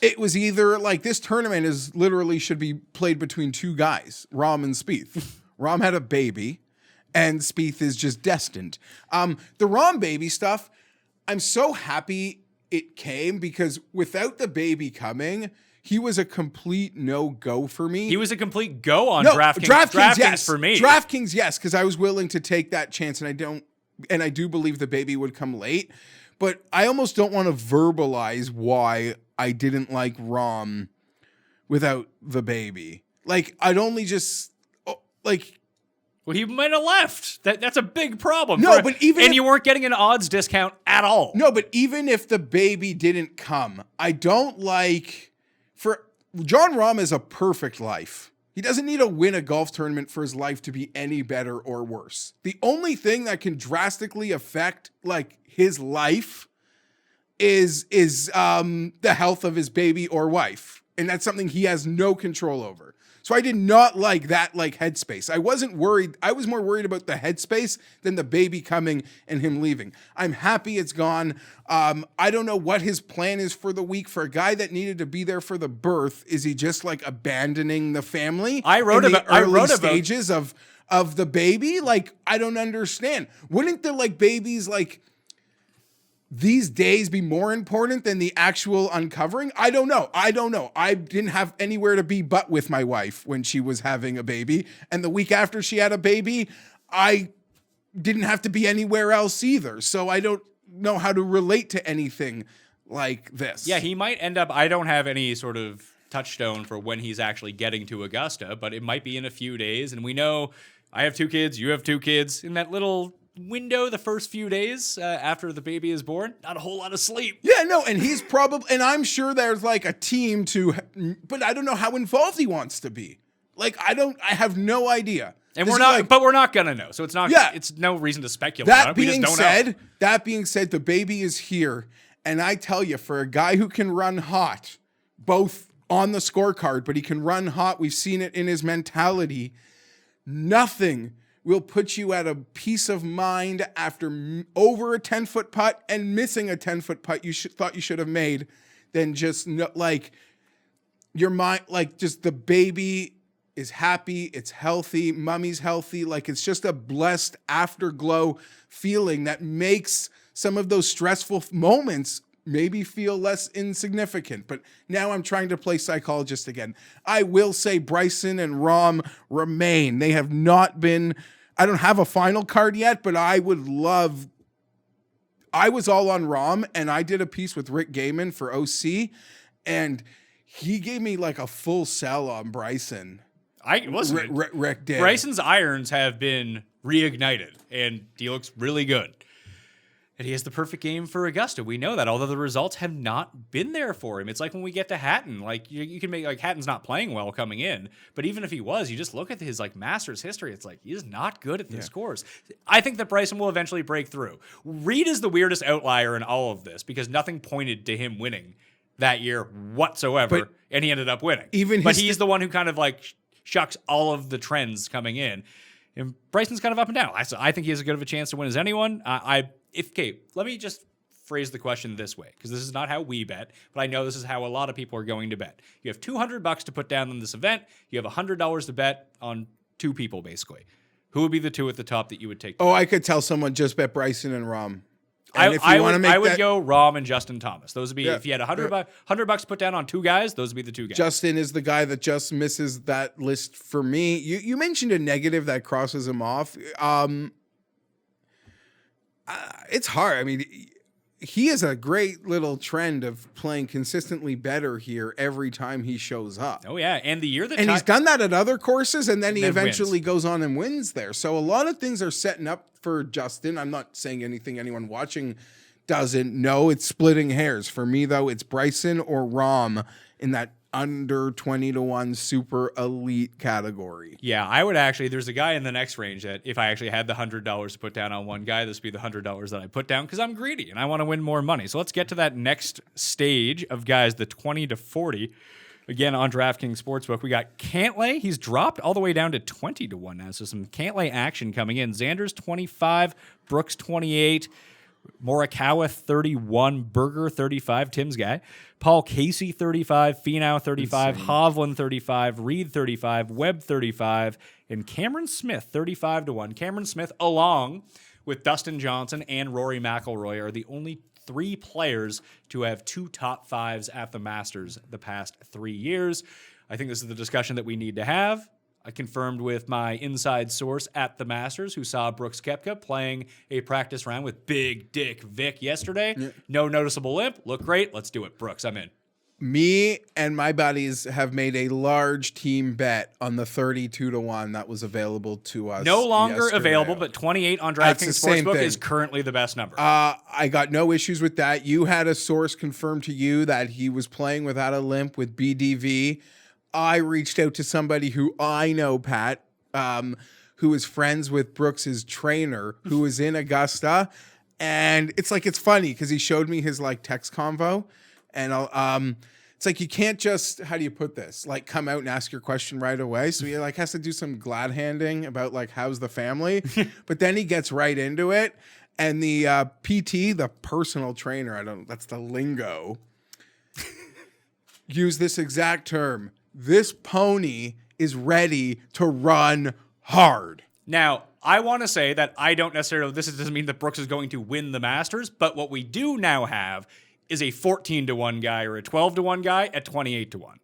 it was either like this tournament is literally should be played between 2 guys, Rahm and Spieth. Rahm had a baby and Spieth is just destined. The Rahm baby stuff, I'm so happy it came because without the baby coming, he was a complete no-go for me. He was a complete go on DraftKings. DraftKings, yes. For me. DraftKings, yes, because I was willing to take that chance, and I do believe the baby would come late. But I almost don't want to verbalize why I didn't like Rahm without the baby. Like, I'd only just like Well, he might have left. That's a big problem. No, but even and if- you weren't getting an odds discount at all. No, but even if the baby didn't come, I don't like for John Rahm is a perfect life. He doesn't need to win a golf tournament for his life to be any better or worse. The only thing that can drastically affect like his life is the health of his baby or wife. And that's something he has no control over. So I did not like that like headspace. I wasn't worried. I was more worried about the headspace than the baby coming and him leaving. I'm happy it's gone. I don't know what his plan is for the week. For a guy that needed to be there for the birth, is he just like abandoning the family? I wrote in about the early stages of the baby. Like, I don't understand. Wouldn't the like babies like these days be more important than the actual uncovering? I don't know. I didn't have anywhere to be but with my wife when she was having a baby. And the week after she had a baby, I didn't have to be anywhere else either. So I don't know how to relate to anything like this. Yeah, he might end up, I don't have any sort of touchstone for when he's actually getting to Augusta, but it might be in a few days. And we know I have 2 kids, you have 2 kids. In that little window, the first few days after the baby is born, not a whole lot of sleep. Yeah, no, and he's probably, and I'm sure there's like a team but I don't know how involved he wants to be. Like, I have no idea. And This we're is not, like- but we're not gonna know. So it's not, Yeah. it's no reason to speculate on That it. We just being don't said, know. the baby is here. And I tell you, for a guy who can run hot, both on the scorecard, but he can run hot, we've seen it in his mentality, nothing will put you at a peace of mind after over a 10-foot putt and missing a 10-foot putt thought you should have made than just like your mind, like just the baby is happy, it's healthy, mummy's healthy. Like, it's just a blessed afterglow feeling that makes some of those stressful moments maybe feel less insignificant. But now I'm trying to play psychologist again. I will say Bryson and Rahm remain. They have not been, I don't have a final card yet, but I was all on Rahm, and I did a piece with Rick Gaiman for OC, and he gave me like a full sell on Bryson. Rick did. Bryson's irons have been reignited, and he looks really good. And he has the perfect game for Augusta. We know that, although the results have not been there for him. It's like when we get to Hatton. Like, you can make, like, Hatton's not playing well coming in, but even if he was, you just look at his, like, Masters history, it's like, he's not good at this course. I think that Bryson will eventually break through. Reed is the weirdest outlier in all of this, because nothing pointed to him winning that year whatsoever, and he ended up winning. But he's the one who kind of, like, shucks all of the trends coming in. And Bryson's kind of up and down. I think he has as good of a chance to win as anyone. Let me just phrase the question this way, because this is not how we bet, but I know this is how a lot of people are going to bet. You have $200 to put down on this event. You have $100 to bet on 2 people, basically. Who would be the 2 at the top that you would take? Oh, I could tell someone just bet Bryson and Rahm. I would go Rahm and Justin Thomas. Those would be, if you had $100 to put down on 2 guys, those would be the 2 guys. Justin is the guy that just misses that list for me. You mentioned a negative that crosses him off. It's hard. I mean, he has a great little trend of playing consistently better here every time he shows up. Oh, yeah. And the year that he's done that at other courses, and then he eventually wins. goes on and wins there. So a lot of things are setting up for Justin. I'm not saying anything anyone watching doesn't know. It's splitting hairs. For me, though, it's Bryson or Rahm in that under 20-1 super elite category. Yeah, I would actually, there's a guy in the next range that if I actually had the $100 to put down on one guy, this would be the $100 that I put down, because I'm greedy and I want to win more money. So let's get to that next stage of guys, the 20 to 40. Again, on DraftKings Sportsbook, we got Cantlay. He's dropped all the way down to 20-1 now. So some Cantlay action coming in. Xander's 25, Brooks 28, Morikawa 31, Berger 35, Tim's guy, Paul Casey 35, Finau 35, Hovland 35, Reed 35, Webb 35, and Cameron Smith 35-1. Cameron Smith, along with Dustin Johnson and Rory McIlroy, are the only 3 players to have 2 top 5s at the Masters the past 3 years. I think this is the discussion that we need to have. I confirmed with my inside source at the Masters, who saw Brooks Koepka playing a practice round with Big Dick Vic yesterday. Yeah. No noticeable limp. Look great. Let's do it. Brooks, I'm in. Me and my buddies have made a large team bet on the 32-1 that was available to us. No longer yesterday. available, but 28 on That's the DraftKings same Sportsbook thing. is currently the best number. I got no issues with that. You had a source confirm to you that he was playing without a limp with BDV. I reached out to somebody who I know, Pat, who is friends with Brooks's trainer, who is in Augusta. And it's funny because he showed me his text convo. And it's you can't just, how do you put this? Come out and ask your question right away. So he has to do some glad handing about how's the family. But then he gets right into it. And the PT, the personal trainer, that's the lingo, use this exact term. This pony is ready to run hard. Now, I want to say that I don't necessarily, this doesn't mean that Brooks is going to win the Masters, but what we do now have is a 14-1 guy or a 12-1 guy at 28-1.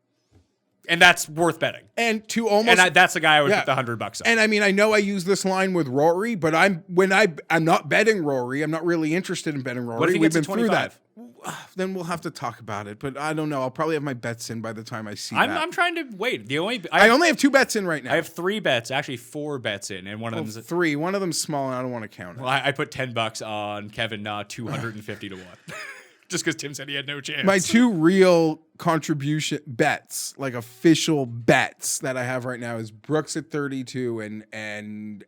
And that's worth betting. And to almost, that's the guy I would put the $100 on. And I know I use this line with Rory, but I'm not betting Rory. I'm not really interested in betting Rory. What if he gets We've to been through 25? that. Then we'll have to talk about it. But I don't know. I'll probably have my bets in by the time I see I'm that. trying to wait. I only have 2 bets in right now. I have 3 bets, actually 4 bets in, and one of them is 3. One of them's small, and I don't want to count it. Well, I put $10 on Kevin Na, 250-1. Just because Tim said he had no chance. My 2 real contribution bets, official bets that I have right now, is Brooks at 32 and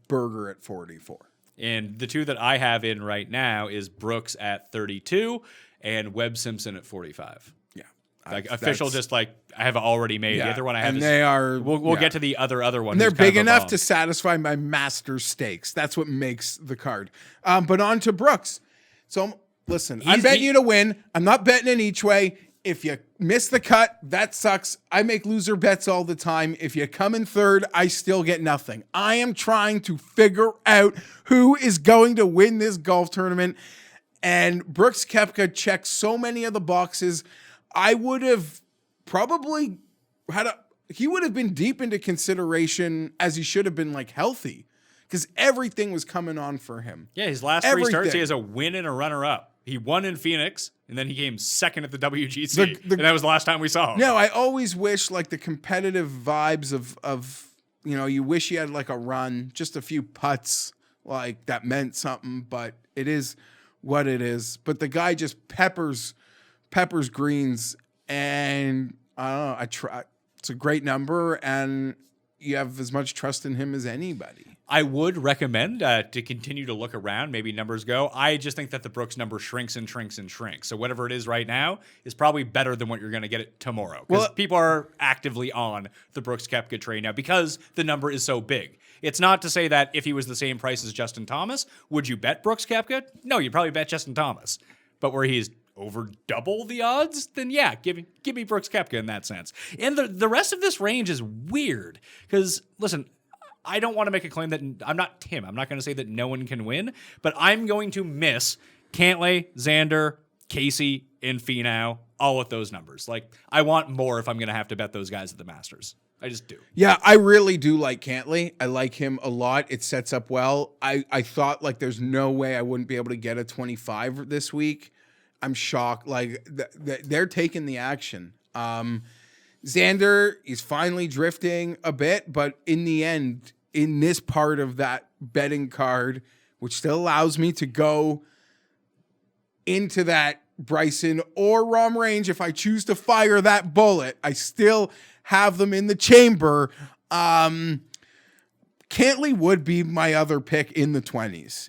Berger at 44. And the 2 that I have in right now is Brooks at 32 and Webb Simpson at 45. Yeah. Official, just I have already made. Yeah, The other one I have and is, they are. We'll get to the other one. And they're who's kind big of a enough bomb. to satisfy my master stakes. That's what makes the card. But on to Brooks. So listen, I'm betting you to win. I'm not betting in each way. If you miss the cut, that sucks. I make loser bets all the time. If you come in third, I still get nothing. I am trying to figure out who is going to win this golf tournament. And Brooks Koepka checks so many of the boxes. I would have probably he would have been deep into consideration, as he should have been, healthy, because everything was coming on for him. Yeah, his last 3 starts, he has a win and a runner-up. He won in Phoenix, and then he came second at the WGC, and that was the last time we saw him. No, I always wish the competitive vibes of you wish you had a run, just a few putts that meant something, but it is what it is. But the guy just peppers greens, and I don't know. I try. It's a great number, and you have as much trust in him as anybody. I would recommend to continue to look around. Maybe numbers go. I just think that the Brooks number shrinks and shrinks and shrinks. So whatever it is right now is probably better than what you're going to get it tomorrow. Because people are actively on the Brooks Koepka train now because the number is so big. It's not to say that if he was the same price as Justin Thomas, would you bet Brooks Koepka? No, you'd probably bet Justin Thomas. But where he's over double the odds, then yeah, give me Brooks Koepka in that sense. And the rest of this range is weird because, listen, I don't want to make a claim that I'm not Tim. I'm not going to say that no one can win, but I'm going to miss Cantlay, Xander, Casey, and Finau, all with those numbers. I want more if I'm going to have to bet those guys at the Masters. I just do. Yeah, I really do like Cantlay. I like him a lot. It sets up well. I thought there's no way I wouldn't be able to get a 25 this week. I'm shocked. They're taking the action. Xander is finally drifting a bit, but in the end, in this part of that betting card, which still allows me to go into that Bryson or Rahm range, if I choose to fire that bullet, I still have them in the chamber. Cantlay would be my other pick in the 20s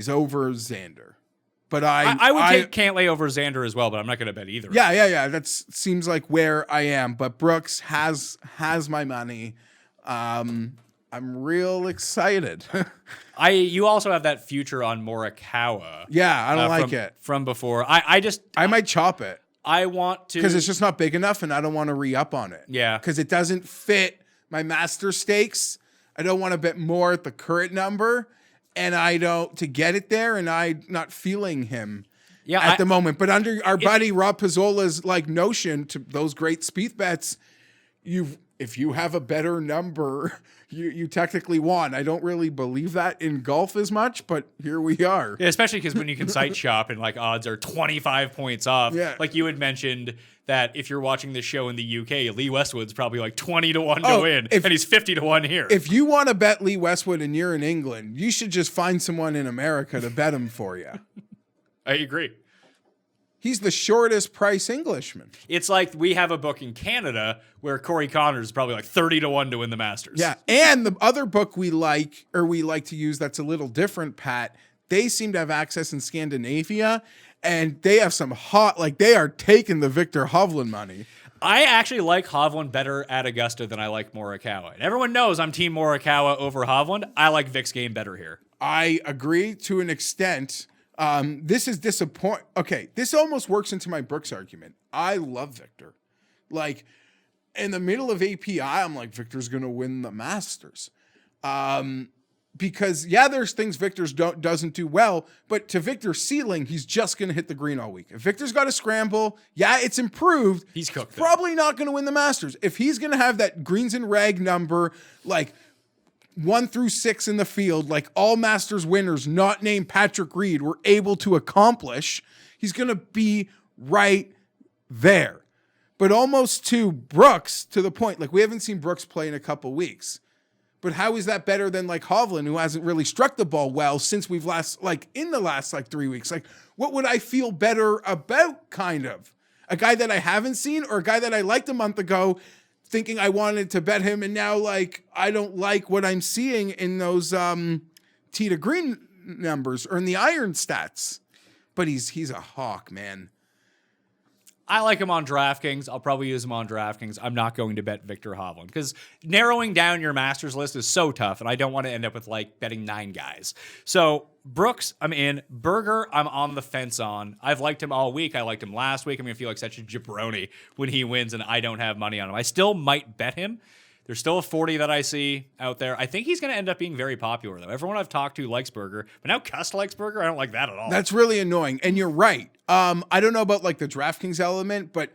over Xander. But I would take Cantlay over Xander as well, but I'm not going to bet either. Yeah. That seems like where I am. But Brooks has my money. I'm real excited. You also have that future on Morikawa. Yeah, I don't like it from before. I might chop it. I want to because it's just not big enough, and I don't want to re-up on it. Yeah, because it doesn't fit my master stakes. I don't want to bet more at the current number, and I don't to get it there, and I'm not feeling him. Yeah, at the moment. But under our buddy Rob Pizzola's notion to those great Spieth bets, if you have a better number, you technically won. I don't really believe that in golf as much, but here we are. Yeah, especially because when you can site shop and like odds are 25 points off. Yeah. Like you had mentioned that if you're watching this show in the UK, Lee Westwood's probably like 20 to 1 to win, and he's 50 to 1 here. If you want to bet Lee Westwood and you're in England, you should just find someone in America to bet him for you. I agree. He's the shortest price Englishman. It's like we have a book in Canada where Corey Connors is probably like 30 to 1 to win the Masters. Yeah, and the other book we like to use that's a little different, Pat, they seem to have access in Scandinavia, and they have some they are taking the Victor Hovland money. I actually like Hovland better at Augusta than I like Morikawa. And everyone knows I'm team Morikawa over Hovland. I like Vic's game better here. I agree to an extent. This is disappointing. Okay, this almost works into my Brooks argument. I love Victor. Like, in the middle of API, I'm like, Victor's going to win the Masters. Because, yeah, there's things Victor's doesn't do well, but to Victor's ceiling, he's just going to hit the green all week. If Victor's got to scramble, yeah, it's improved. He's cooked. Probably not going to win the Masters. If he's going to have that greens and rag number, like 1 through 6 in the field, like all Masters winners not named Patrick Reed were able to accomplish, he's going to be right there. But almost to Brooks, to the point, like we haven't seen Brooks play in a couple weeks. But how is that better than like Hovland, who hasn't really struck the ball well since in the last 3 weeks? Like, what would I feel better about, kind of? A guy that I haven't seen, or a guy that I liked a month ago thinking I wanted to bet him, and now like I don't like what I'm seeing in those tee to green numbers or in the iron stats. But he's a hawk, man. I like him on DraftKings. I'll probably use him on DraftKings. I'm not going to bet Victor Hovland because narrowing down your Masters list is so tough, and I don't want to end up with like betting 9 guys. So Brooks, I'm in. Berger, I'm on the fence on. I've liked him all week. I liked him last week. I'm going to feel like such a jabroni when he wins and I don't have money on him. I still might bet him. There's still a 40 that I see out there. I think he's going to end up being very popular, though. Everyone I've talked to likes Berger, but now Cust likes Berger. I don't like that at all. That's really annoying. And you're right. I don't know about like the DraftKings element, but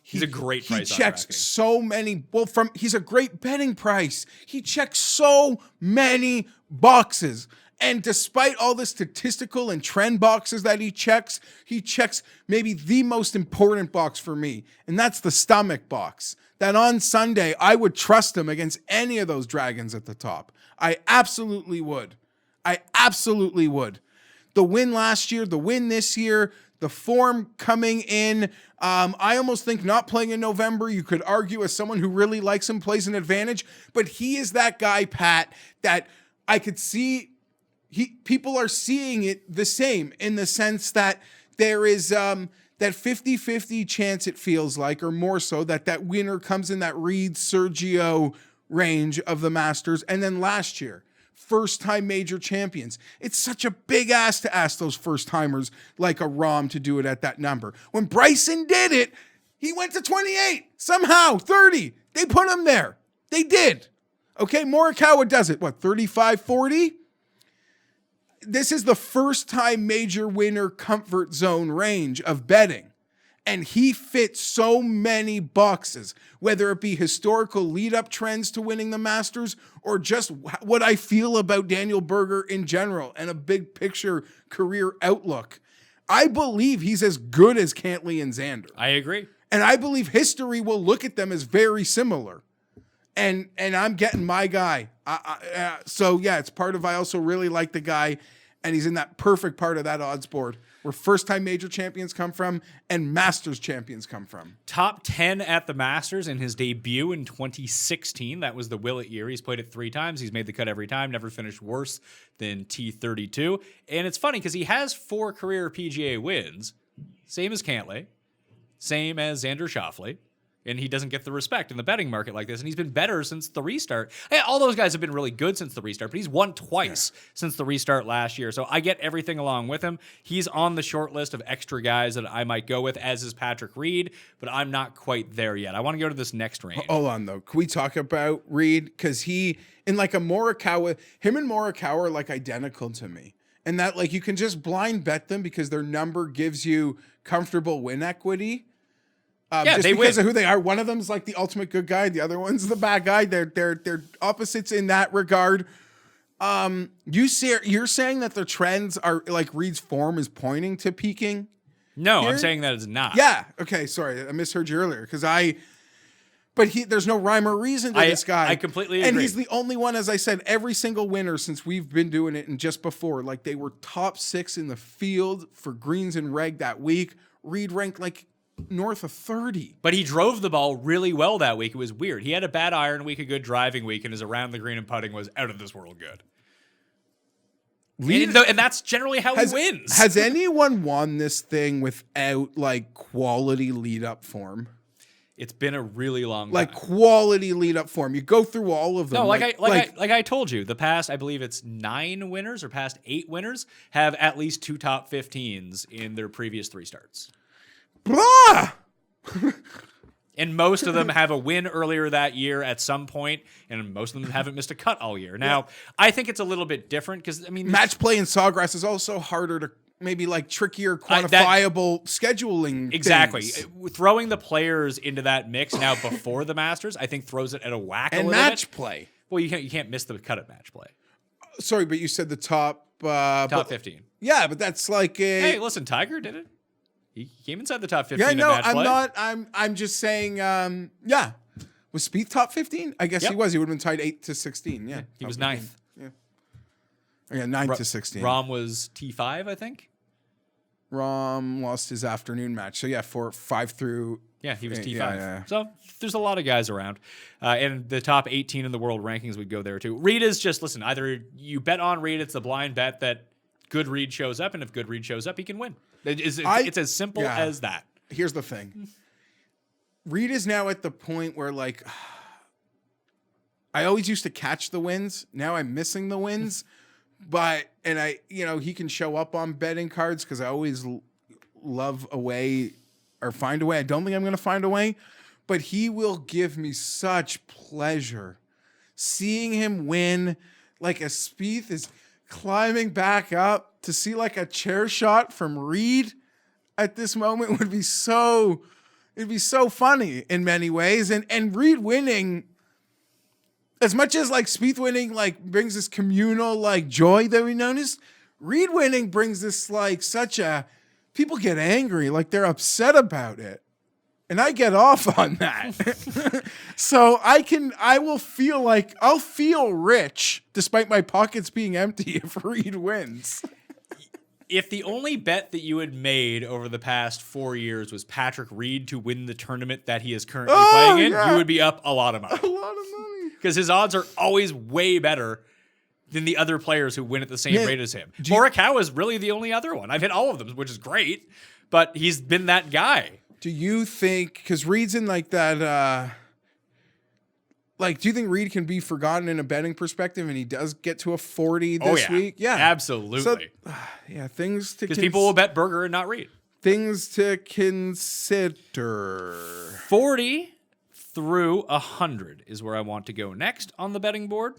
he's a great price. He checks so many. Well, he's a great betting price. He checks so many boxes. And despite all the statistical and trend boxes that he checks maybe the most important box for me, and that's the stomach box. That on Sunday, I would trust him against any of those dragons at the top. I absolutely would. The win last year, the win this year, the form coming in. I almost think not playing in November, you could argue as someone who really likes him plays an advantage. But he is that guy, Pat, that I could see people are seeing it the same in the sense that there is that 50-50 chance, it feels like, or more so, that winner comes in that Reed Sergio range of the Masters. And then last year, first-time major champions. It's such a big ask to ask those first-timers like a Rahm to do it at that number. When Bryson did it, he went to 28, somehow 30. They put him there. They did. Okay, Morikawa does it, 35, 40? This is the first time major winner comfort zone range of betting. And he fits so many boxes, whether it be historical lead-up trends to winning the Masters or just what I feel about Daniel Berger in general and a big picture career outlook. I believe he's as good as Cantlay and Xander. I agree. And I believe history will look at them as very similar. And I'm getting my guy. So, yeah, it's part of I also really like the guy, and he's in that perfect part of that odds board where first-time major champions come from and Masters champions come from. Top 10 at the Masters in his debut in 2016. That was the Willett year. He's played it 3 times. He's made the cut every time, never finished worse than T32. And it's funny because he has 4 career PGA wins, same as Cantlay, same as Xander Schauffele. And he doesn't get the respect in the betting market like this. And he's been better since the restart. Hey, all those guys have been really good since the restart, but he's won twice since the restart last year. So I get everything along with him. He's on the short list of extra guys that I might go with, as is Patrick Reed, but I'm not quite there yet. I want to go to this next range. Hold on, though. Can we talk about Reed? Because he, in like a Morikawa, him and Morikawa are like identical to me. And that like you can just blind bet them because their number gives you comfortable win equity. Yeah, just they because win. of who they are. One of them's like the ultimate good guy. The other one's the bad guy. They're opposites in that regard. You're saying that the trends are like Reed's form is pointing to peaking? No, Here? I'm saying that it's not. Yeah. Okay. Sorry, I misheard you earlier But there's no rhyme or reason to this guy. I completely And agree. he's the only one, as I said, every single winner since we've been doing it and just before, like they were top 6 in the field for greens and reg that week. Reed ranked like north of 30. But he drove the ball really well that week. It was weird. He had a bad iron week, a good driving week, and his around the green and putting was out of this world good. And that's generally how he wins. Has anyone won this thing without like quality lead up form? It's been a really long Like time. quality lead up form. You go through all of them. No, like I told you, the past, I believe it's 9 winners or past 8 winners have at least 2 top 15s in their previous 3 starts. Blah! And most of them have a win earlier that year at some point, and most of them haven't missed a cut all year. Now, I think it's a little bit different because, I mean... Match play in Sawgrass is also harder to maybe like trickier, quantifiable scheduling. Exactly. things. Throwing the players into that mix now before the Masters, I think throws it at a whack a And little match bit. play. Well, you can't miss the cut at match play. Sorry, but you said the top... Top 15. Yeah, but that's like a... Hey, listen, Tiger did it. He came inside the top 15 Yeah, no, at match I'm play. not. I'm just saying. Yeah, was Spieth top 15? I guess Yep. he was. He would have been tied 8 to 16. Yeah, He was top 15. 9th. Yeah, 9 to 16. Rahm was T5, I think. Rahm lost his afternoon match. So yeah, 5 through. Yeah, he was T5. Yeah. So there's a lot of guys around. And the top 18 in the world rankings would go there too. Reed is just, listen, either you bet on Reed, it's the blind bet that good Reed shows up, and if good Reed shows up, he can win. It's as simple as that. Here's the thing. Reed is now at the point where like I always used to catch the wins. Now I'm missing the wins. He can show up on betting cards because I always love a way or find a way. I don't think I'm going to find a way, but he will give me such pleasure seeing him win. Like a Spieth is climbing back up to see like a chair shot from Reed at this moment it'd be so funny in many ways. And Reed winning, as much as like Spieth winning like brings this communal like joy that we notice, Reed winning brings this like people get angry, like they're upset about it. And I get off on that. So I'll feel rich despite my pockets being empty if Reed wins. If the only bet that you had made over the past 4 years was Patrick Reed to win the tournament that he is currently playing in, you would be up a lot of money. A lot of money. Because his odds are always way better than the other players who win at the same rate as him. Morikawa is really the only other one. I've hit all of them, which is great, but he's been that guy. Do you think, because Reed's in like that, do you think Reed can be forgotten in a betting perspective and he does get to a 40 this week? Yeah. Absolutely. So, things to Because people will bet Berger and not Reed. Things to consider. 40 through 100 is where I want to go next on the betting board.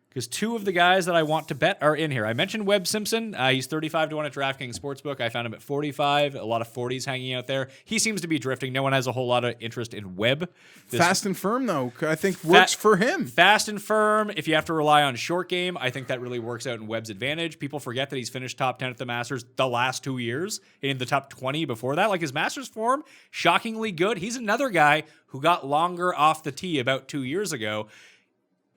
Because 2 of the guys that I want to bet are in here. I mentioned Webb Simpson. He's 35 to 1 at DraftKings Sportsbook. I found him at 45. A lot of 40s hanging out there. He seems to be drifting. No one has a whole lot of interest in Webb. Fast and firm, though, I think works for him. Fast and firm. If you have to rely on short game, I think that really works out in Webb's advantage. People forget that he's finished top 10 at the Masters the last 2 years, in the top 20 before that. Like his Masters form, shockingly good. He's another guy who got longer off the tee about 2 years ago.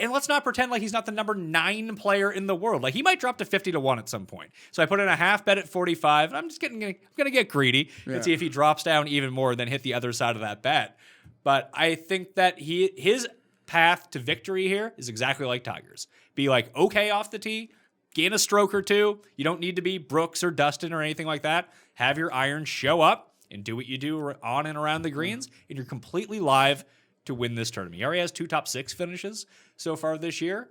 And let's not pretend like he's not the number 9 player in the world. Like he might drop to 50 to 1 at some point. So I put in a half bet at 45. And I'm going to get greedy and see if he drops down even more than hit the other side of that bet. But I think that his path to victory here is exactly like Tiger's. Be like okay off the tee, gain a stroke or 2. You don't need to be Brooks or Dustin or anything like that. Have your iron show up and do what you do on and around the greens, and you're completely live to win this tournament. He already has 2 top 6 finishes so far this year.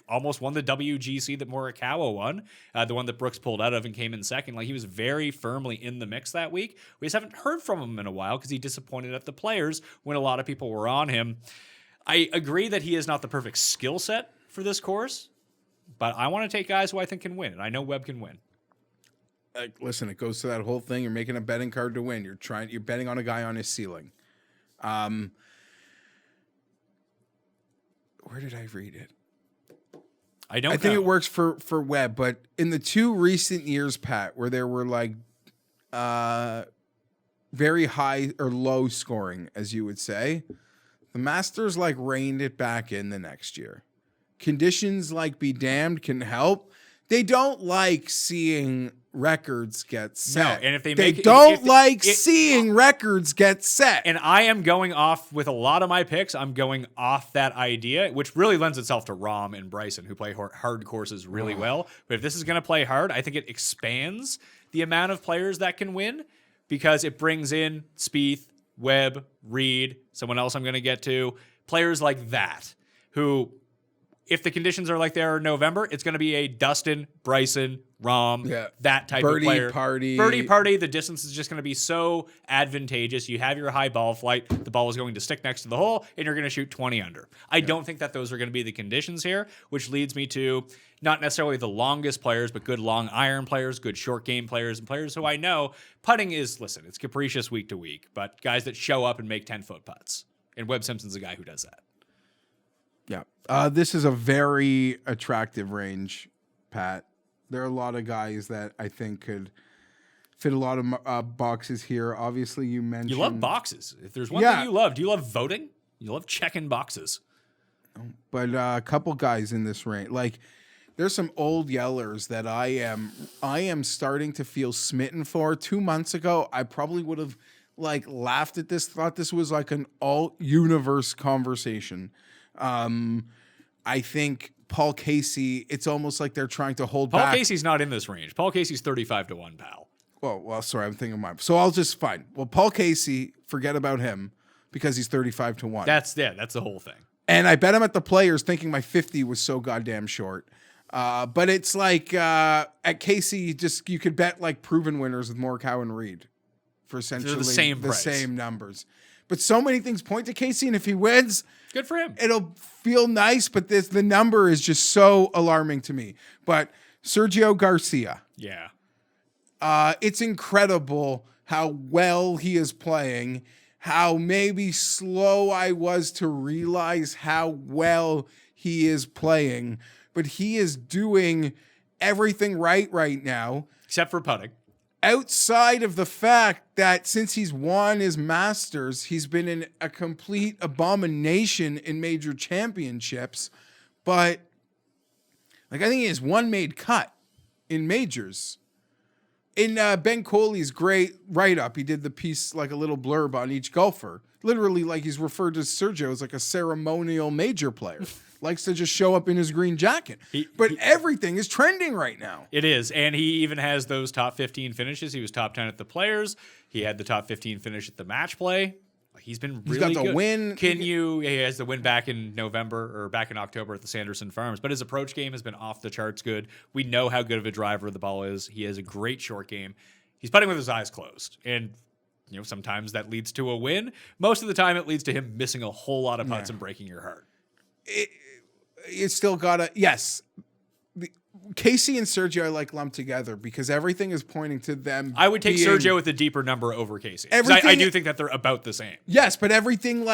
Almost won the WGC that Morikawa won, the one that Brooks pulled out of and came in second. Like he was very firmly in the mix that week. We just haven't heard from him in a while because he disappointed at the Players when a lot of people were on him. I agree that he is not the perfect skill set for this course, but I want to take guys who I think can win, and I know Webb can win. like, listen, it goes to that whole thing. You're making a betting card to win. You're betting on a guy on his ceiling. Where did I read it? I think it works for Webb, but in the 2 recent years, Pat, where there were like very high or low scoring, as you would say, the Masters like reined it back in the next year. Conditions like be damned can help. They don't like seeing records get set. No, and if they seeing records get set. And I am going off with a lot of my picks. I'm going off that idea, which really lends itself to Rahm and Bryson, who play hard courses really well. But if this is going to play hard, I think it expands the amount of players that can win because it brings in Spieth, Webb, Reed, someone else I'm going to get to, players like that who, if the conditions are like they are in November, it's going to be a Dustin, Bryson, Rahm, that type of player. Birdie party. The distance is just going to be so advantageous. You have your high ball flight. The ball is going to stick next to the hole, and you're going to shoot 20 under. I don't think that those are going to be the conditions here, which leads me to not necessarily the longest players, but good long iron players, good short game players, and players who I know putting is, listen, it's capricious week to week, but guys that show up and make 10-foot putts. And Webb Simpson's a guy who does that. Yeah. This is a very attractive range, Pat. There are a lot of guys that I think could fit a lot of boxes here. Obviously, you mentioned... You love boxes. If there's one thing you love, do you love voting? You love checking boxes. But a couple guys in this range. Like, there's some old yellers that I am starting to feel smitten for. 2 months ago, I probably would have like laughed at this, thought this was like an alt-universe conversation. I think Paul Casey, it's almost like they're trying to hold back. Paul Casey's not in this range. Paul Casey's 35-1, pal. Well, sorry, I'm thinking of mine. So I'll just fine. Well, Paul Casey, forget about him because he's 35-1. That's the whole thing. And I bet him at the Players thinking my 50 was so goddamn short. But it's like at Casey, you could bet like proven winners with Morikawa and Reed for essentially the same numbers. But so many things point to Casey, and if he wins, good for him. It'll feel nice, but the number is just so alarming to me. But Sergio Garcia. Yeah. It's incredible how well he is playing, how maybe slow I was to realize how well he is playing, but he is doing everything right now. Except for putting. Outside of the fact that since he's won his Masters, he's been in a complete abomination in major championships. But like I think he has one made cut in majors. In Ben Coley's great write-up, he did the piece like a little blurb on each golfer. Literally, like he's referred to Sergio as like a ceremonial major player. Likes to just show up in his green jacket. But everything is trending right now. It is. And he even has those top 15 finishes. He was top 10 at the Players. He had the top 15 finish at the match play. He's been really good. He's got the win. He has the win back in November or back in October at the Sanderson Farms. But his approach game has been off the charts good. We know how good of a driver the ball is. He has a great short game. He's putting with his eyes closed. And sometimes that leads to a win. Most of the time it leads to him missing a whole lot of putts and breaking your heart. It's still got yes. Casey and Sergio I like lumped together because everything is pointing to them. I would take Sergio with a deeper number over Casey. I do think that they're about the same. Yes, but everything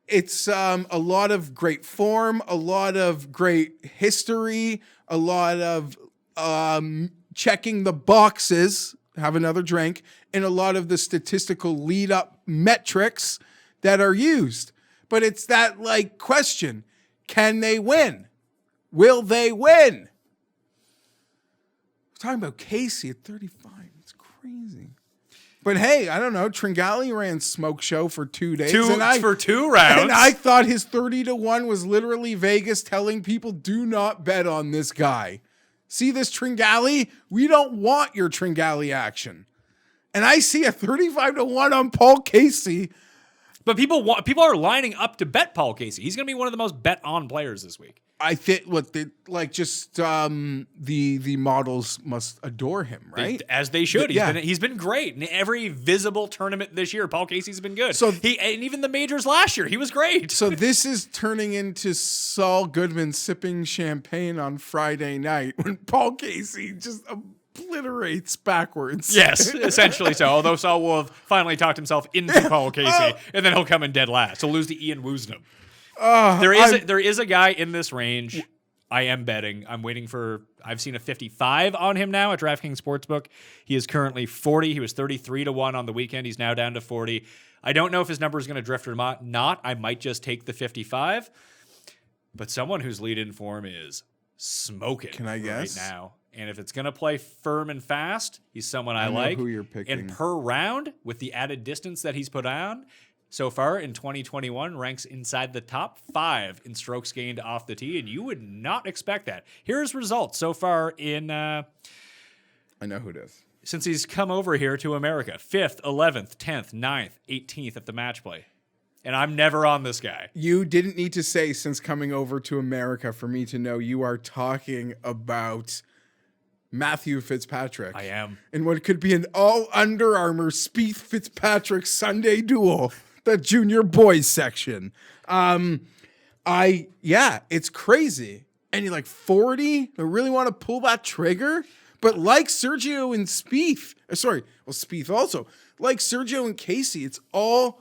it's a lot of great form, a lot of great history, a lot of checking the boxes, have another drink, and a lot of the statistical lead up metrics that are used. But it's that question, can they win? Will they win? We're talking about Casey at 35. It's crazy. But hey, I don't know. Tringali ran Smoke Show for 2 days. For 2 rounds. And I thought his 30-1 was literally Vegas telling people, do not bet on this guy. See this Tringali? We don't want your Tringali action. And I see a 35-1 on Paul Casey. But people are lining up to bet Paul Casey. He's going to be one of the most bet on players this week. I think the models must adore him, right? As they should. He's been great in every visible tournament this year. Paul Casey's been good. And even the majors last year, he was great. So this is turning into Saul Goodman sipping champagne on Friday night when Paul Casey just obliterates backwards. Yes, essentially so. Although Saul will have finally talked himself into Paul Casey, and then he'll come in dead last. He'll lose to Ian Woosnam. There is a guy in this range. I am betting. I'm waiting for. I've seen a 55 on him now at DraftKings Sportsbook. He is currently 40. He was 33 to 1 on the weekend. He's now down to 40. I don't know if his number is going to drift or not. I might just take the 55. But someone whose lead-in form is smoking. Can I guess? Right now. And if it's going to play firm and fast, he's someone I know like. who you're picking. And per round, with the added distance that he's put on, so far in 2021, ranks inside the top 5 in strokes gained off the tee, and you would not expect that. Here's results so far in... I know who it is. Since he's come over here to America. 5th, 11th, 10th, 9th, 18th at the match play. And I'm never on this guy. You didn't need to say since coming over to America for me to know you are talking about Matthew Fitzpatrick. I am. In what could be an all Under Armour Spieth Fitzpatrick Sunday duel, the junior boys section. It's crazy. And you're like 40? I really want to pull that trigger? But like Sergio and Spieth, Spieth also, like Sergio and Casey, it's all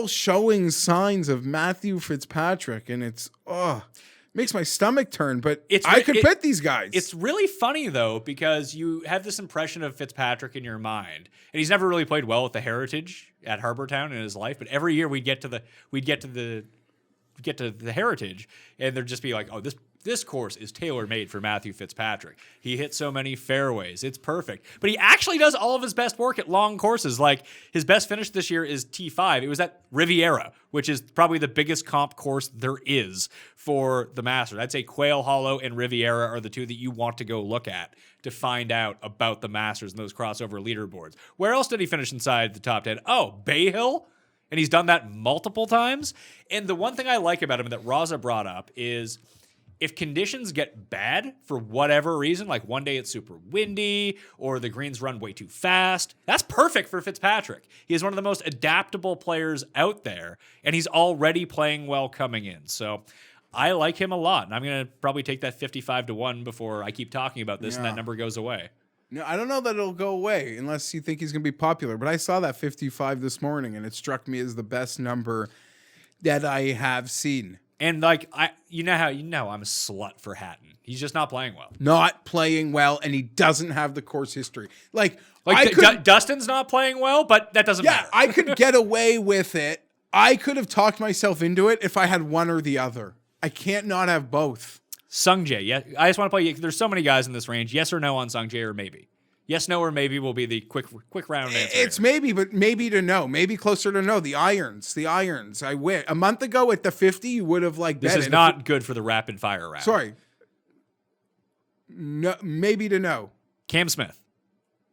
showing signs of Matthew Fitzpatrick, and it's makes my stomach turn. But I could bet these guys. It's really funny though, because you have this impression of Fitzpatrick in your mind, and he's never really played well at the Heritage at Harbour Town in his life. But every year we'd get to the Heritage, and there'd just be like, oh, this course is tailor-made for Matthew Fitzpatrick. He hits so many fairways. It's perfect. But he actually does all of his best work at long courses. Like, his best finish this year is T5. It was at Riviera, which is probably the biggest comp course there is for the Masters. I'd say Quail Hollow and Riviera are the two that you want to go look at to find out about the Masters and those crossover leaderboards. Where else did he finish inside the top 10? Oh, Bay Hill? And he's done that multiple times. And the one thing I like about him that Raza brought up is... if conditions get bad for whatever reason, like one day it's super windy or the greens run way too fast, that's perfect for Fitzpatrick. He is one of the most adaptable players out there, and he's already playing well coming in. So I like him a lot, and I'm going to probably take that 55 to 1 before I keep talking about this and that number goes away. No, I don't know that it'll go away unless you think he's going to be popular, but I saw that 55 this morning, and it struck me as the best number that I have seen. And like you know I'm a slut for Hatton. He's just not playing well. Not playing well, and he doesn't have the course history. Dustin's not playing well, but that doesn't matter. I could get away with it. I could have talked myself into it if I had one or the other. I can't not have both. Sungjae, yeah. I just want to play. There's so many guys in this range. Yes or no on Sungjae, or maybe. Yes, no, or maybe will be the quick round answer. It's maybe, but maybe to no. Maybe closer to no. The irons. I win. A month ago at the 50, you would have like. This is not good for the rapid fire round. Sorry. No, maybe to no. Cam Smith.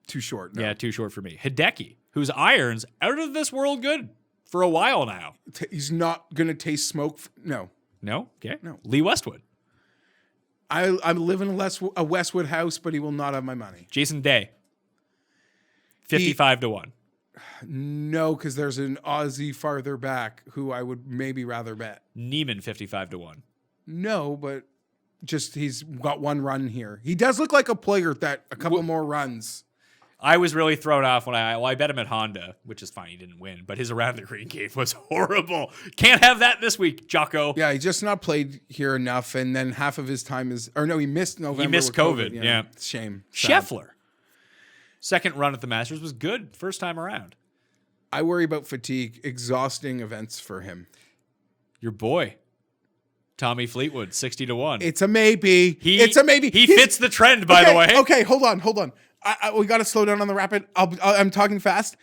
Too short. No. Yeah, too short for me. Hideki, whose irons out of this world good for a while now. He's not gonna taste smoke. No. No. Okay. No. Lee Westwood. I live in a Westwood house, but he will not have my money. Jason Day. 55 to 1. No, because there's an Aussie farther back who I would maybe rather bet. Neiman 55 to 1. No, but just he's got one run here. He does look like a player that a couple more runs. I was really thrown off when I bet him at Honda, which is fine. He didn't win, but his around the green game was horrible. Can't have that this week, Jocko. Yeah, he just not played here enough, and then half of his time is, or no, he missed November. He missed with COVID. Yeah. Shame. Scheffler. Second run at the Masters was good first time around. I worry about fatigue, exhausting events for him. Your boy, Tommy Fleetwood, 60 to 1. It's a maybe. It's a maybe. He fits the trend, by the way. Okay, hold on. We got to slow down on the rapid. I'm talking fast.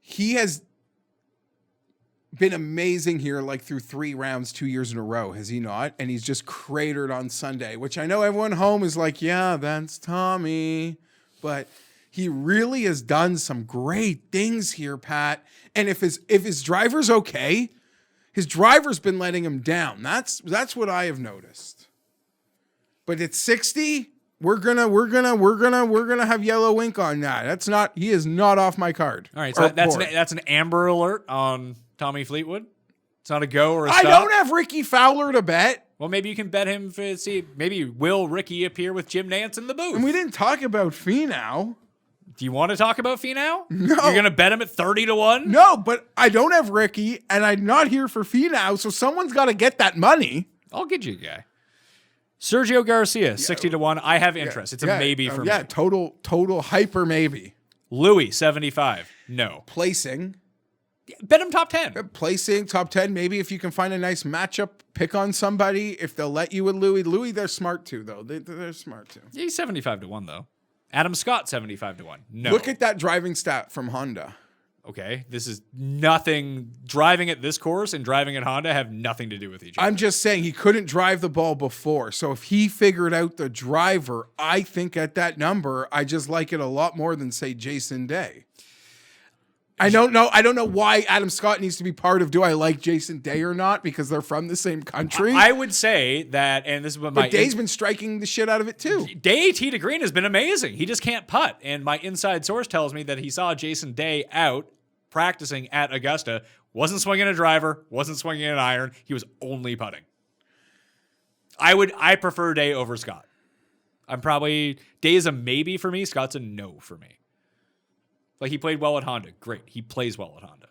He has been amazing here, like through 3 rounds, 2 years in a row, has he not? And he's just cratered on Sunday, which I know everyone home is like, yeah, that's Tommy. But he really has done some great things here, Pat. And if his driver's okay, his driver's been letting him down. That's what I have noticed. But at 60, we're gonna have yellow ink on that. He is not off my card. All right, so that's an amber alert on Tommy Fleetwood. It's not a go or a stop. I don't have Ricky Fowler to bet. Well, maybe you can bet him for see. Maybe will Ricky appear with Jim Nantz in the booth? And we didn't talk about Finau. Do you want to talk about Finau? No. You're gonna bet him at 30-1? No, but I don't have Ricky, and I'm not here for Finau, so someone's got to get that money. I'll get you a guy. Sergio Garcia, 60-1. I have interest. It's a maybe for me. Yeah, total hyper maybe. Louis, 75. No. Placing. Bet him top 10. Placing, top 10. Maybe if you can find a nice matchup, pick on somebody. If they'll let you with Louis. Louis, they're smart too, though. They're smart too. Yeah, he's 75-1, though. Adam Scott, 75-1. No. Look at that driving stat from Honda. Okay, this is nothing. Driving at this course and driving at Honda have nothing to do with each other. I'm just saying he couldn't drive the ball before. So if he figured out the driver, I think at that number, I just like it a lot more than, say, Jason Day. I don't know why Adam Scott needs to be part of do I like Jason Day or not, because they're from the same country. I would say that, and this is what but Day's been striking the shit out of it too. Day tee to green has been amazing. He just can't putt. And my inside source tells me that he saw Jason Day out practicing at Augusta, wasn't swinging a driver, wasn't swinging an iron. He was only putting. I prefer Day over Scott. Day is a maybe for me. Scott's a no for me. Like, he played well at Honda. Great. He plays well at Honda.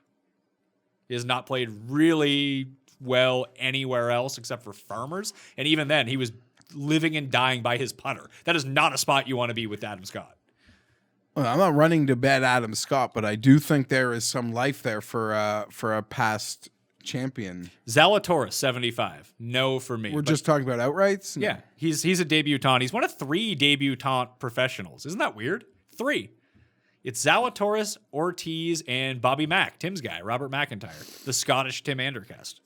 He has not played really well anywhere else except for Farmers. And even then, he was living and dying by his putter. That is not a spot you want to be with Adam Scott. Well, I'm not running to bet Adam Scott, but I do think there is some life there for a past champion. Zalatoris, 75. No for me. We're just talking about outrights? No. Yeah. He's a debutant. He's one of 3 debutant professionals. Isn't that weird? 3. It's Zalatoris, Ortiz, and Bobby Mack, Tim's guy, Robert McIntyre, the Scottish Tim Andercust.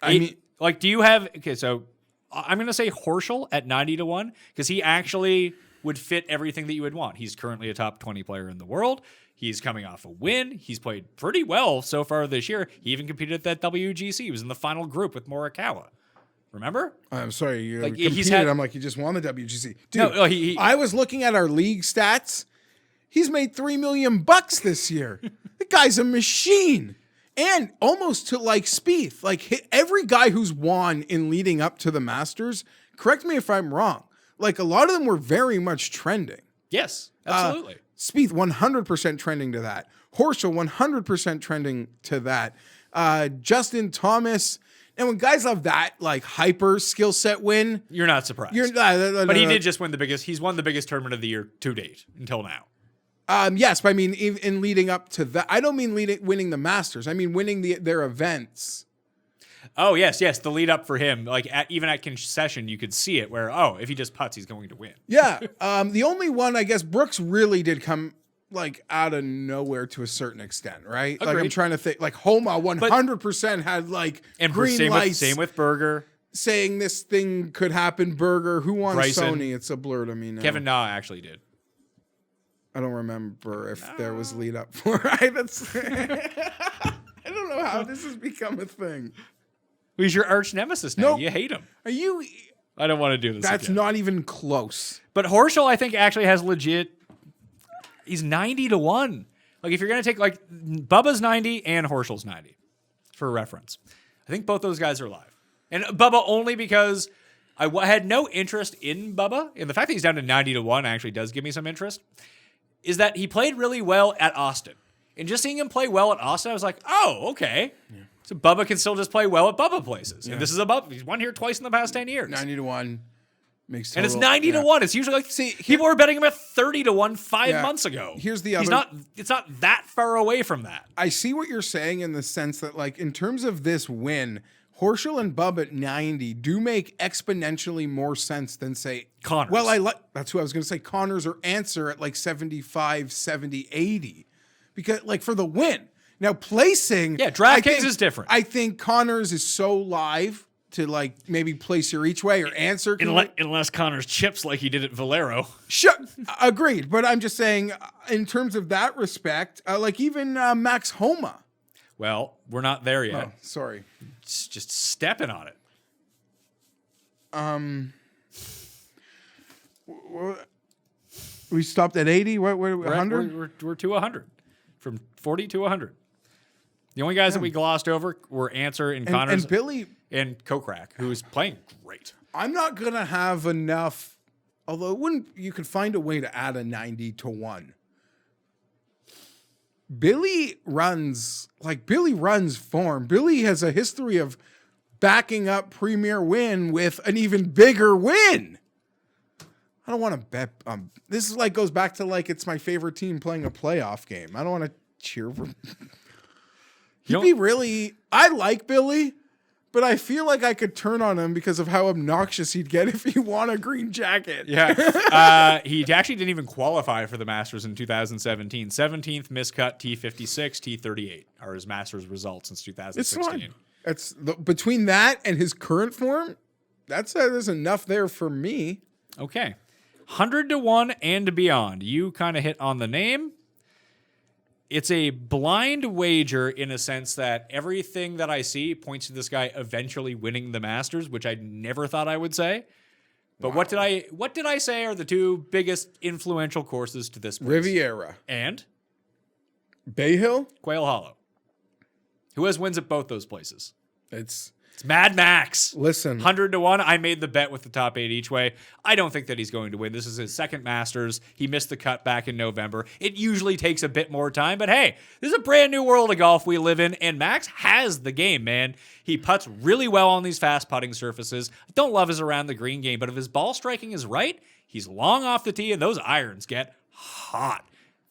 Do you have... Okay, so I'm going to say Horschel at 90-1 because he actually would fit everything that you would want. He's currently a top 20 player in the world. He's coming off a win. He's played pretty well so far this year. He even competed at that WGC. He was in the final group with Morikawa. Remember? I'm sorry. You Like, competed. I'm like, he just won the WGC. Dude, No, he I was looking at our league stats. He's made $3 million this year. The guy's a machine. And almost to like Spieth. Like every guy who's won in leading up to the Masters, correct me if I'm wrong, like a lot of them were very much trending. Yes, absolutely. Spieth 100% trending to that. Horschel 100% trending to that. Justin Thomas. And when guys have that like hyper skill set win, You're not surprised. But he did just win the biggest. He's won the biggest tournament of the year to date until now. Yes, but I mean, in leading up to that, I don't mean winning the Masters. I mean winning their events. Oh, yes. The lead up for him, like even at concession, you could see it where, if he just putts, he's going to win. Yeah. The only one, I guess, Brooks really did come like out of nowhere to a certain extent, right? Agreed. Like I'm trying to think, like Homa 100% had like And green lights. Same with Berger. Saying this thing could happen. Berger, who won Bryson. Sony? It's a blur to me now. Kevin Na actually did. I don't remember if there was lead up for it. I don't know how this has become a thing. He's your arch nemesis now. Nope. You hate him. Are you? I don't want to do this That's again. not even close. But Horschel, I think, actually has legit... He's 90-1. Like, if you're going to take, like, Bubba's 90 and Horschel's 90, for reference. I think both those guys are live. And Bubba only because I had no interest in Bubba. And the fact that he's down to 90-1 actually does give me some interest. Is that he played really well at Austin. And just seeing him play well at Austin, I was like, oh, okay. Yeah. So Bubba can still just play well at Bubba places. Yeah. And this is a Bubba. He's won here twice in the past 10 years. 90-1 makes total, and it's 90-1. It's usually like, people were betting him at 30-1 5 months ago. Here's the other. It's not that far away from that. I see what you're saying in the sense that, like, in terms of this win, Horschel and Bubba at 90 do make exponentially more sense than, say, Connors. Well, that's who I was going to say, Connors or Answer at like 75, 70, 80. Because, like, for the win. Now, placing... Yeah, DraftKings is different. I think Connors is so live to, like, maybe place your each way or Answer... Unless Connors chips like he did at Valero. Sure, agreed. But I'm just saying, in terms of that respect, like even Max Homa. Well, we're not there yet. Oh, sorry. It's just stepping on it. We stopped at 80. What? 100? We're to 100. From 40 to 100. The only guys that we glossed over were Answer and Connors. And Billy and Kokrak, who's playing great. I'm not gonna have enough. Although you could find a way to add a 90 to 1. Billy runs form. Billy has a history of backing up Premier Win with an even bigger win. I don't want to bet. This is goes back to it's my favorite team playing a playoff game. I don't want to cheer for. I like Billy, but I feel like I could turn on him because of how obnoxious he'd get if he won a green jacket. Yeah. He actually didn't even qualify for the Masters in 2017. 17th miscut, T56, T38 are his Masters results since 2016. It's between that and his current form, there's enough there for me. Okay. 100 to 1 and beyond. You kind of hit on the name. It's a blind wager in a sense that everything that I see points to this guy eventually winning the Masters, which I never thought I would say. But what did I say are the two biggest influential courses to this place? Riviera and Bay Hill, Quail Hollow. Who has wins at both those places? It's Mad Max. Listen, 100 to 1. I made the bet with the top 8 each way. I don't think that he's going to win. This is his second Masters. He missed the cut back in November. It usually takes a bit more time, but hey, this is a brand new world of golf we live in, and Max has the game, man. He putts really well on these fast putting surfaces. I don't love his around the green game, but if his ball striking is right, he's long off the tee, and those irons get hot.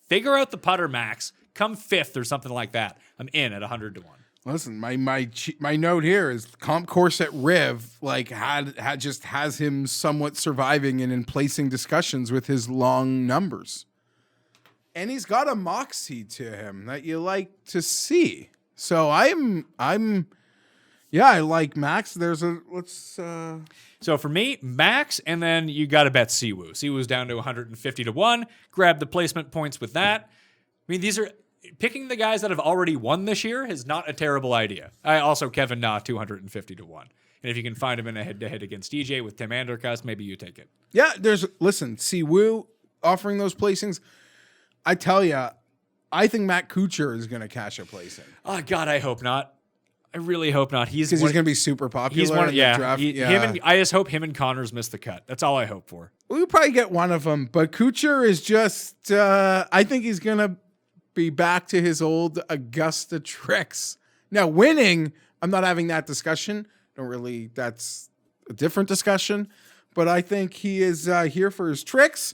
Figure out the putter, Max. Come 5th or something like that. I'm in at 100 to 1. Listen, my note here is comp course at Riv just has him somewhat surviving and in placing discussions with his long numbers, and he's got a moxie to him that you like to see. So I like Max. So for me, Max, and then you got to bet Siwoo. Siwoo's down to 150 to 1. Grab the placement points with that. I mean, these are. Picking the guys that have already won this year is not a terrible idea. Also, Kevin Na, 250 to 1. And if you can find him in a head-to-head against DJ with Tim Andercust, maybe you take it. Yeah, Siwoo offering those placings. I tell you, I think Matt Kuchar is going to cash a placing. Oh, God, I hope not. I really hope not. Because he's going to be super popular in the draft. I just hope him and Connors miss the cut. That's all I hope for. We'll probably get one of them. But Kuchar is just, I think he's going to be back to his old Augusta tricks. Now, winning, I'm not having that discussion. That's a different discussion. But I think he is here for his tricks.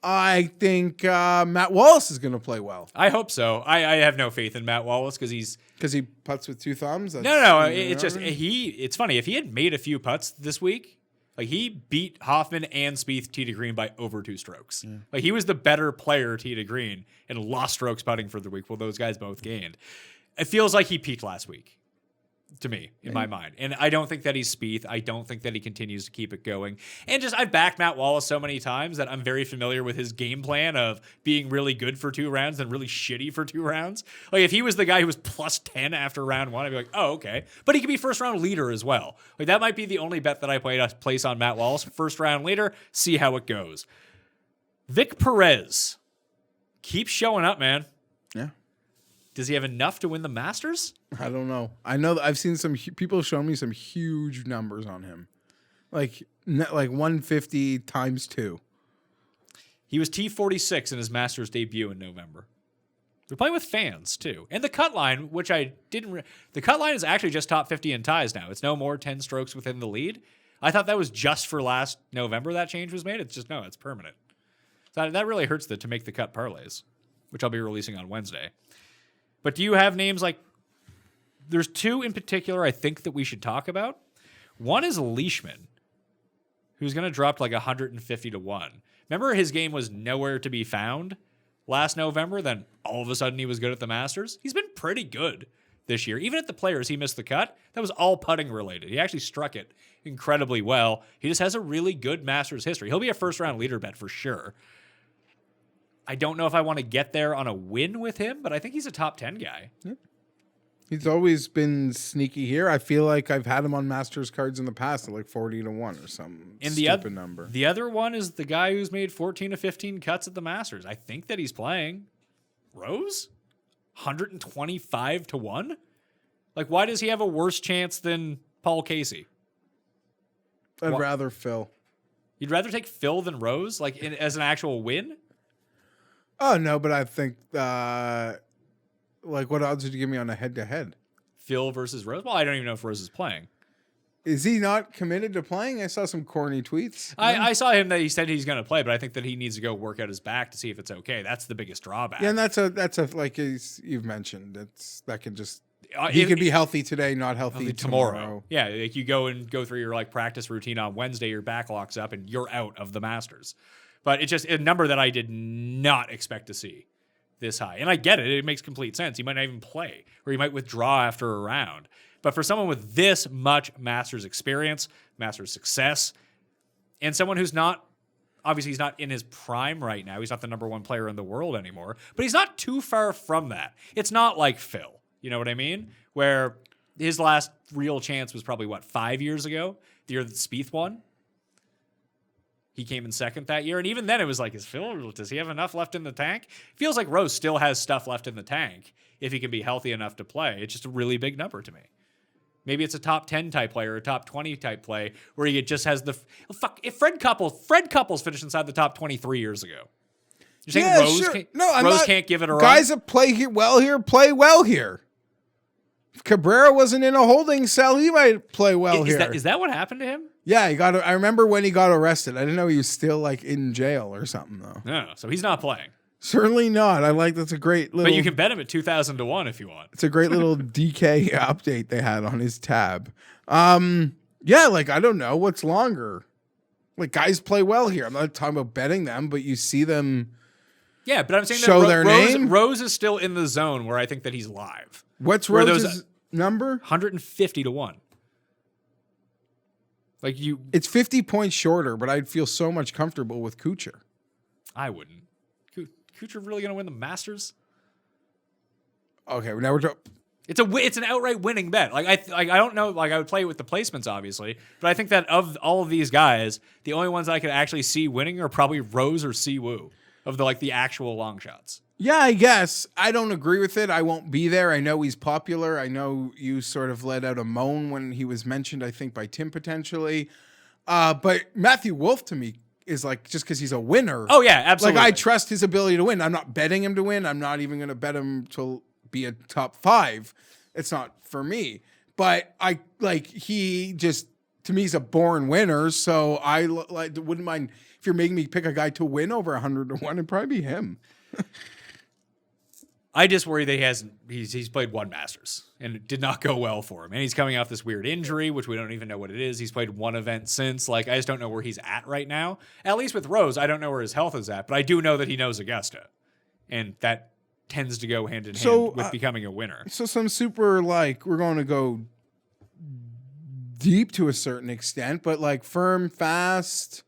I think Matt Wallace is going to play well. I hope so. I have no faith in Matt Wallace because he putts with 2 thumbs. No. It's funny. If he had made a few putts this week, he beat Hoffman and Spieth tee to green by over 2 strokes. Yeah. He was the better player tee to green and lost strokes putting for the week. Well, those guys both gained. It feels like he peaked last week. To me, in my mind. And I don't think that he's Spieth. I don't think that he continues to keep it going. And I've backed Matt Wallace so many times that I'm very familiar with his game plan of being really good for 2 rounds and really shitty for 2 rounds. If he was the guy who was plus 10 after round 1, I'd be like, oh, okay. But he could be first round leader as well. That might be the only bet that I place on Matt Wallace. First round leader, see how it goes. Vic Perez. Keep showing up, man. Yeah. Does he have enough to win the Masters? I don't know. I know that I've seen some people show me some huge numbers on him, like 150 times 2. He was T46 in his Masters debut in November. They're playing with fans too, and the cut line, which I didn't. The cut line is actually just top 50 in ties now. It's no more 10 strokes within the lead. I thought that was just for last November that change was made. It's just no, it's permanent. So that really hurts to make the cut parlays, which I'll be releasing on Wednesday. But do you have names like? There's 2 in particular I think that we should talk about. One is Leishman, who's going to drop to 150 to 1. Remember his game was nowhere to be found last November? Then all of a sudden he was good at the Masters. He's been pretty good this year. Even at the Players, he missed the cut. That was all putting related. He actually struck it incredibly well. He just has a really good Masters history. He'll be a first-round leader bet for sure. I don't know if I want to get there on a win with him, but I think he's a top 10 guy. Yep. He's always been sneaky here. I feel like I've had him on Masters cards in the past at 40 to 1 or some stupid number. The other one is the guy who's made 14 to 15 cuts at the Masters. I think that he's playing. Rose? 125 to 1? Why does he have a worse chance than Paul Casey? I'd What? rather Phil. You'd rather take Phil than Rose, like as an actual win? Oh no, but I think what odds did you give me on a head-to-head? Phil versus Rose? Well, I don't even know if Rose is playing. Is he not committed to playing? I saw some corny tweets. I saw him that he said he's going to play, but I think that he needs to go work out his back to see if it's okay. That's the biggest drawback. Yeah, and that's a like you've mentioned. That can just he could be healthy today, not healthy tomorrow. Yeah, like you go through your like practice routine on Wednesday, your back locks up, and you're out of the Masters. But it's just a number that I did not expect to see this high. And I get it. It makes complete sense. He might not even play, or he might withdraw after a round. But for someone with this much Masters experience, Masters success, and someone who's not, obviously he's not in his prime right now. He's not the number one player in the world anymore, but he's not too far from that. It's not like Phil, you know what I mean? Where his last real chance was probably, 5 years ago? The year that Spieth won? He came in second that year. And even then it was like, does he have enough left in the tank? Feels like Rose still has stuff left in the tank if he can be healthy enough to play. It's just a really big number to me. Maybe it's a top 10 type play or a top 20 type play where he just has if Fred Couples finished inside the top 23 years ago. You're saying Rose can't give it a run? Guys that play well here. If Cabrera wasn't in a holding cell, he might play well here. Is that what happened to him? Yeah, I remember when he got arrested. I didn't know he was still like in jail or something though. No, so he's not playing. Certainly not. That's a great little. But you can bet him at 2,000 to 1 if you want. It's a great little DK update they had on his tab. Yeah, I don't know what's longer. Like guys play well here. I'm not talking about betting them, but you see them. Yeah, but I'm saying show that their name. Rose is still in the zone where I think that he's live. What's Rose's number? 150 to 1. It's 50 points shorter, but I'd feel so much comfortable with Kuchar. I wouldn't. Kuchar really going to win the Masters? Okay, now we're talking. It's an outright winning bet. I don't know. I would play it with the placements, obviously, but I think that of all of these guys, the only ones I could actually see winning are probably Rose or Siwoo of the actual long shots. Yeah, I guess. I don't agree with it. I won't be there. I know he's popular. I know you sort of let out a moan when he was mentioned, I think, by Tim potentially. But Matthew Wolff, to me, is just because he's a winner. Oh, yeah, absolutely. I trust his ability to win. I'm not betting him to win. I'm not even going to bet him to be a top 5. It's not for me. But he just, to me, he's a born winner. So I wouldn't mind if you're making me pick a guy to win over 100 to 1, it'd probably be him. I just worry that he's played one Masters and it did not go well for him. And he's coming off this weird injury, which we don't even know what it is. He's played one event since. I just don't know where he's at right now. At least with Rose, I don't know where his health is at, but I do know that he knows Augusta. And that tends to go hand in hand with becoming a winner. So some super, we're going to go deep to a certain extent, but firm, fast,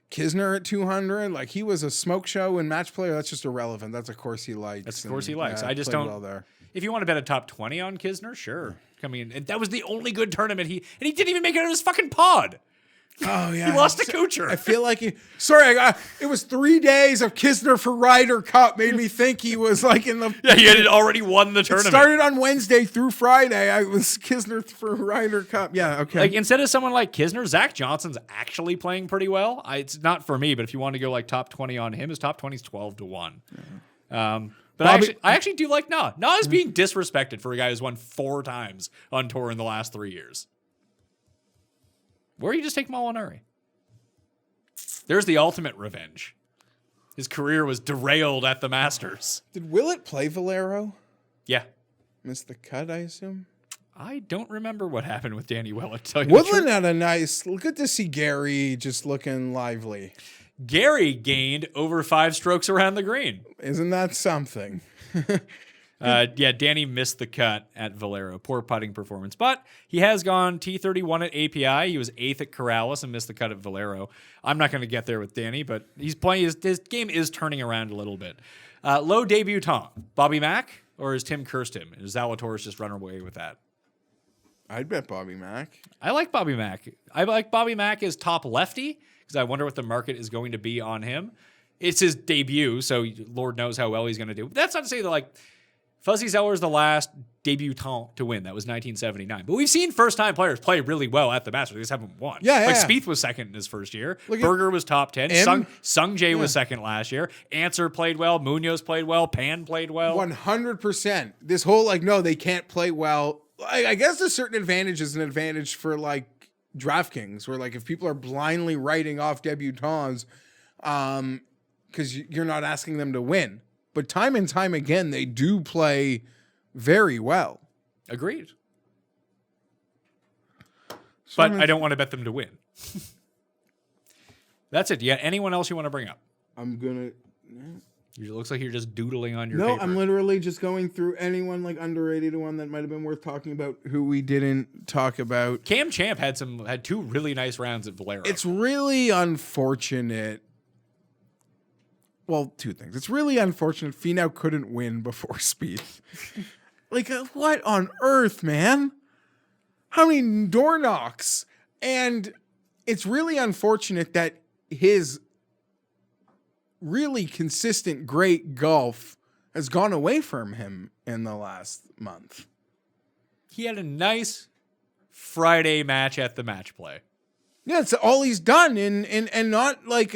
Kisner at 200, he was a smoke show and match player. That's just irrelevant. That's a course he likes. That's the course he likes. I just don't. Well there. If you want to bet a top 20 on Kisner, sure. Coming in, and that was the only good tournament he didn't even make it out of his fucking pod. Oh yeah, he lost to Kuchar. I feel like it was 3 days of Kisner for Ryder Cup made me think he was in the. Yeah, he had already won the tournament. It started on Wednesday through Friday. I was Kisner for Ryder Cup. Yeah, okay. Instead of someone like Kisner, Zach Johnson's actually playing pretty well. It's not for me, but if you want to go top 20 on him, his top 20 is 12 to 1. Yeah. But I actually do like Na. Na is being disrespected for a guy who's won 4 times on tour in the last 3 years. Or you just take Molinari. There's the ultimate revenge. His career was derailed at the Masters. Did Willett play Valero? Yeah. Missed the cut, I assume? I don't remember what happened with Danny Willett. To tell you Woodland had a nice... Good to see Gary just looking lively. Gary gained over 5 strokes around the green. Isn't that something? Danny missed the cut at Valero. Poor putting performance. But he has gone T31 at API. He was 8th at Corrales and missed the cut at Valero. I'm not going to get there with Danny, but he's playing. His game is turning around a little bit. Low debutant. Bobby Mack or is Tim cursed him? Is Zalatoris just run away with that? I'd bet Bobby Mack. I like Bobby Mack. I like Bobby Mack as top lefty because I wonder what the market is going to be on him. It's his debut, so Lord knows how well he's going to do. But that's not to say that Fuzzy Zoeller is the last debutant to win. That was 1979. But we've seen first-time players play really well at the Masters. They just haven't won. Yeah, Like yeah. Spieth was second in his first year. Look at Berger was top 10. M. Sung Jae was second last year. Answer played well. Munoz played well. Pan played well. 100%. This whole like, no, they can't play well. I guess a certain advantage is an advantage for like DraftKings, where like if people are blindly writing off debutants, because you're not asking them to win. But time and time again, they do play very well. Agreed. But I don't want to bet them to win. That's it. Yeah. Anyone else you want to bring up? I'm gonna. It looks like you're just doodling on your No, paper. I'm literally just going through anyone like underrated one that might have been worth talking about who we didn't talk about. Cam Champ had two really nice rounds at Valero. It's really unfortunate. Well, two things. It's really unfortunate Finau couldn't win before Spieth. Like, what on earth, man? How many door knocks? And it's really unfortunate that his really consistent great golf has gone away from him in the last month. He had a nice Friday match at the match play. Yeah, it's all he's done, and not like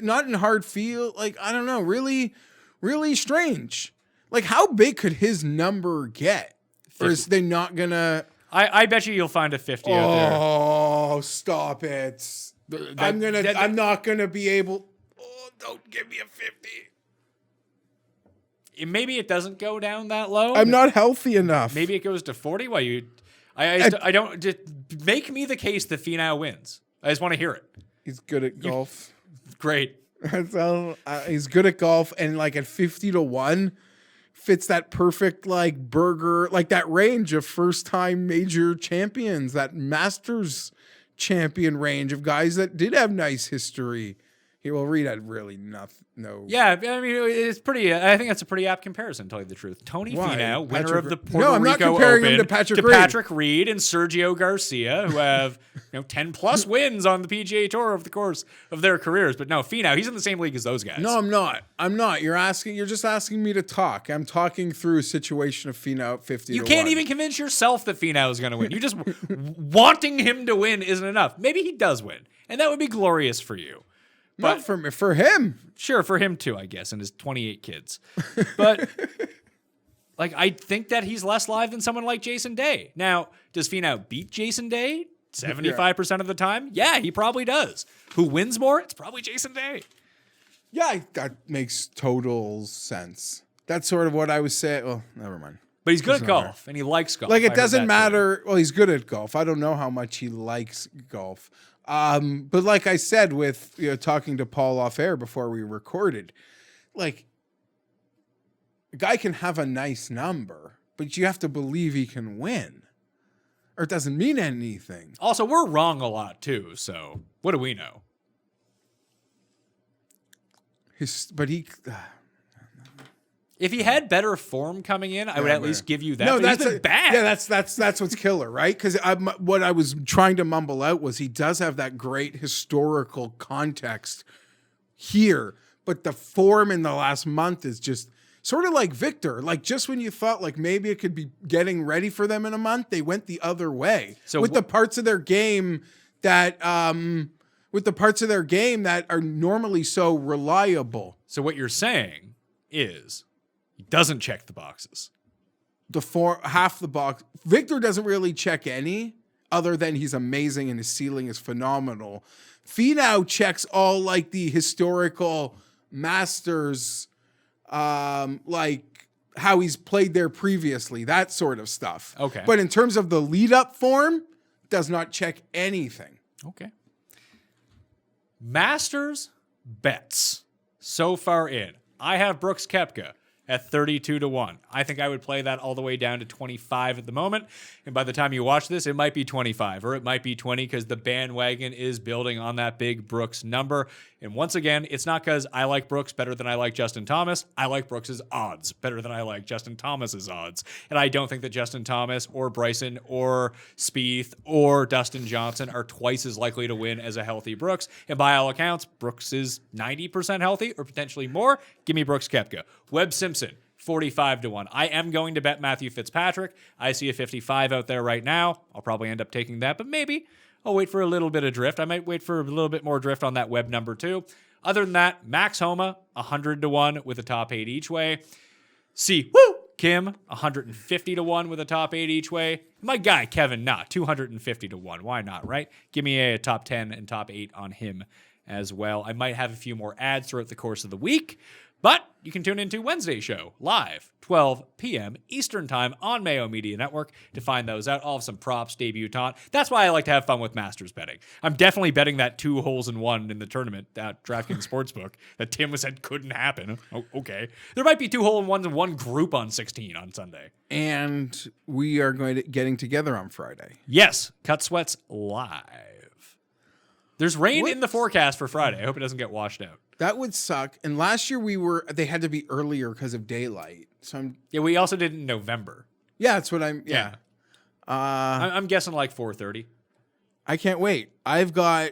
not in hard field. Like, I don't know, really, really strange. Like, how big could his number get? Or is they not gonna? I bet you'll find a 50 out there. Oh, stop it! I'm not gonna be able. Oh, don't give me a 50. Maybe it doesn't go down that low. I'm not healthy enough. Maybe it goes to 40. Why you? I don't. Just make me the case that Finau wins. I just want to hear it. He's good at golf. Great. So, he's good at golf, and like at 50-1, fits that perfect like Berger, like that range of first-time major champions, that Masters champion range of guys that did have nice history. Reed had really nothing. No. Yeah, I mean, it's pretty. I think that's a pretty apt comparison. To tell you the truth, Tony Why? Finau, winner Patrick of the Reed. Puerto No, I'm not Rico comparing Open, him to Patrick Reed. Patrick Reed and Sergio Garcia, who have 10 plus wins on the PGA Tour over the course of their careers. But no, Finau, he's in the same league as those guys. No, I'm not. You're just asking me to talk. I'm talking through a situation of Finau at 50. You can't even convince yourself that Finau is going to win. You just wanting him to win isn't enough. Maybe he does win, and that would be glorious for you. Not for him. Sure, for him too, I guess, and his 28 kids. But like, I think that he's less live than someone like Jason Day. Now, does Finau beat Jason Day 75% of the time? Yeah, he probably does. Who wins more? It's probably Jason Day. Yeah, that makes total sense. That's sort of what I was saying. Well, never mind. But he's good at golf, and he likes golf. Like, I it heard doesn't that matter. too. Well, he's good at golf. I don't know how much he likes golf. But like I said, with talking to Paul off air before we recorded, like, a guy can have a nice number, but you have to believe he can win, or it doesn't mean anything. Also, we're wrong a lot too, so what do we know? If he had better form coming in, I would at least give you that. No, but that's he's been bad. Yeah, that's what's killer, right? Because what I was trying to mumble out was he does have that great historical context here, but the form in the last month is just sort of like Victor. Like, just when you thought like maybe it could be getting ready for them in a month, they went the other way. So with the parts of their game that are normally so reliable. So what you're saying is he doesn't check the boxes. Half the box. Victor doesn't really check any, other than he's amazing and his ceiling is phenomenal. Finau checks all like the historical Masters, like how he's played there previously, that sort of stuff. Okay. But in terms of the lead up form, does not check anything. Okay. Masters bets so far in. I have Brooks Koepka at 32-1. I think I would play that all the way down to 25 at the moment. And by the time you watch this, it might be 25 or it might be 20 because the bandwagon is building on that big Brooks number. And once again, it's not because I like Brooks better than I like Justin Thomas. I like Brooks's odds better than I like Justin Thomas's odds. And I don't think that Justin Thomas or Bryson or Spieth or Dustin Johnson are twice as likely to win as a healthy Brooks. And by all accounts, Brooks is 90% healthy or potentially more. Give me Brooks Koepka. Webb Simpson, 45-1. I am going to bet Matthew Fitzpatrick. I see a 55 out there right now. I'll probably end up taking that, but maybe I'll wait for a little bit of drift. I might wait for a little bit more drift on that web number too. Other than that, Max Homa, 100-1 with a top 8 each way. Kim, 150-1 with a top 8 each way. My guy, Kevin Na, 250-1. Why not, right? Give me a top 10 and top 8 on him as well. I might have a few more ads throughout the course of the week, but you can tune into Wednesday's show live, 12 p.m. Eastern Time on Mayo Media Network to find those out. I'll have some props, debutante. That's why I like to have fun with Masters betting. I'm definitely betting that 2 holes in 1 in the tournament at DraftKings Sportsbook that Tim said couldn't happen. Oh, okay. There might be 2 hole in 1s in one group on 16 on Sunday. And we are getting together on Friday. Yes, Cut Sweats live. There's rain in the forecast for Friday. I hope it doesn't get washed out. That would suck. And last year they had to be earlier because of daylight. So we also did it in November. Yeah, that's what I'm I'm guessing like 4:30. I can't wait. I've got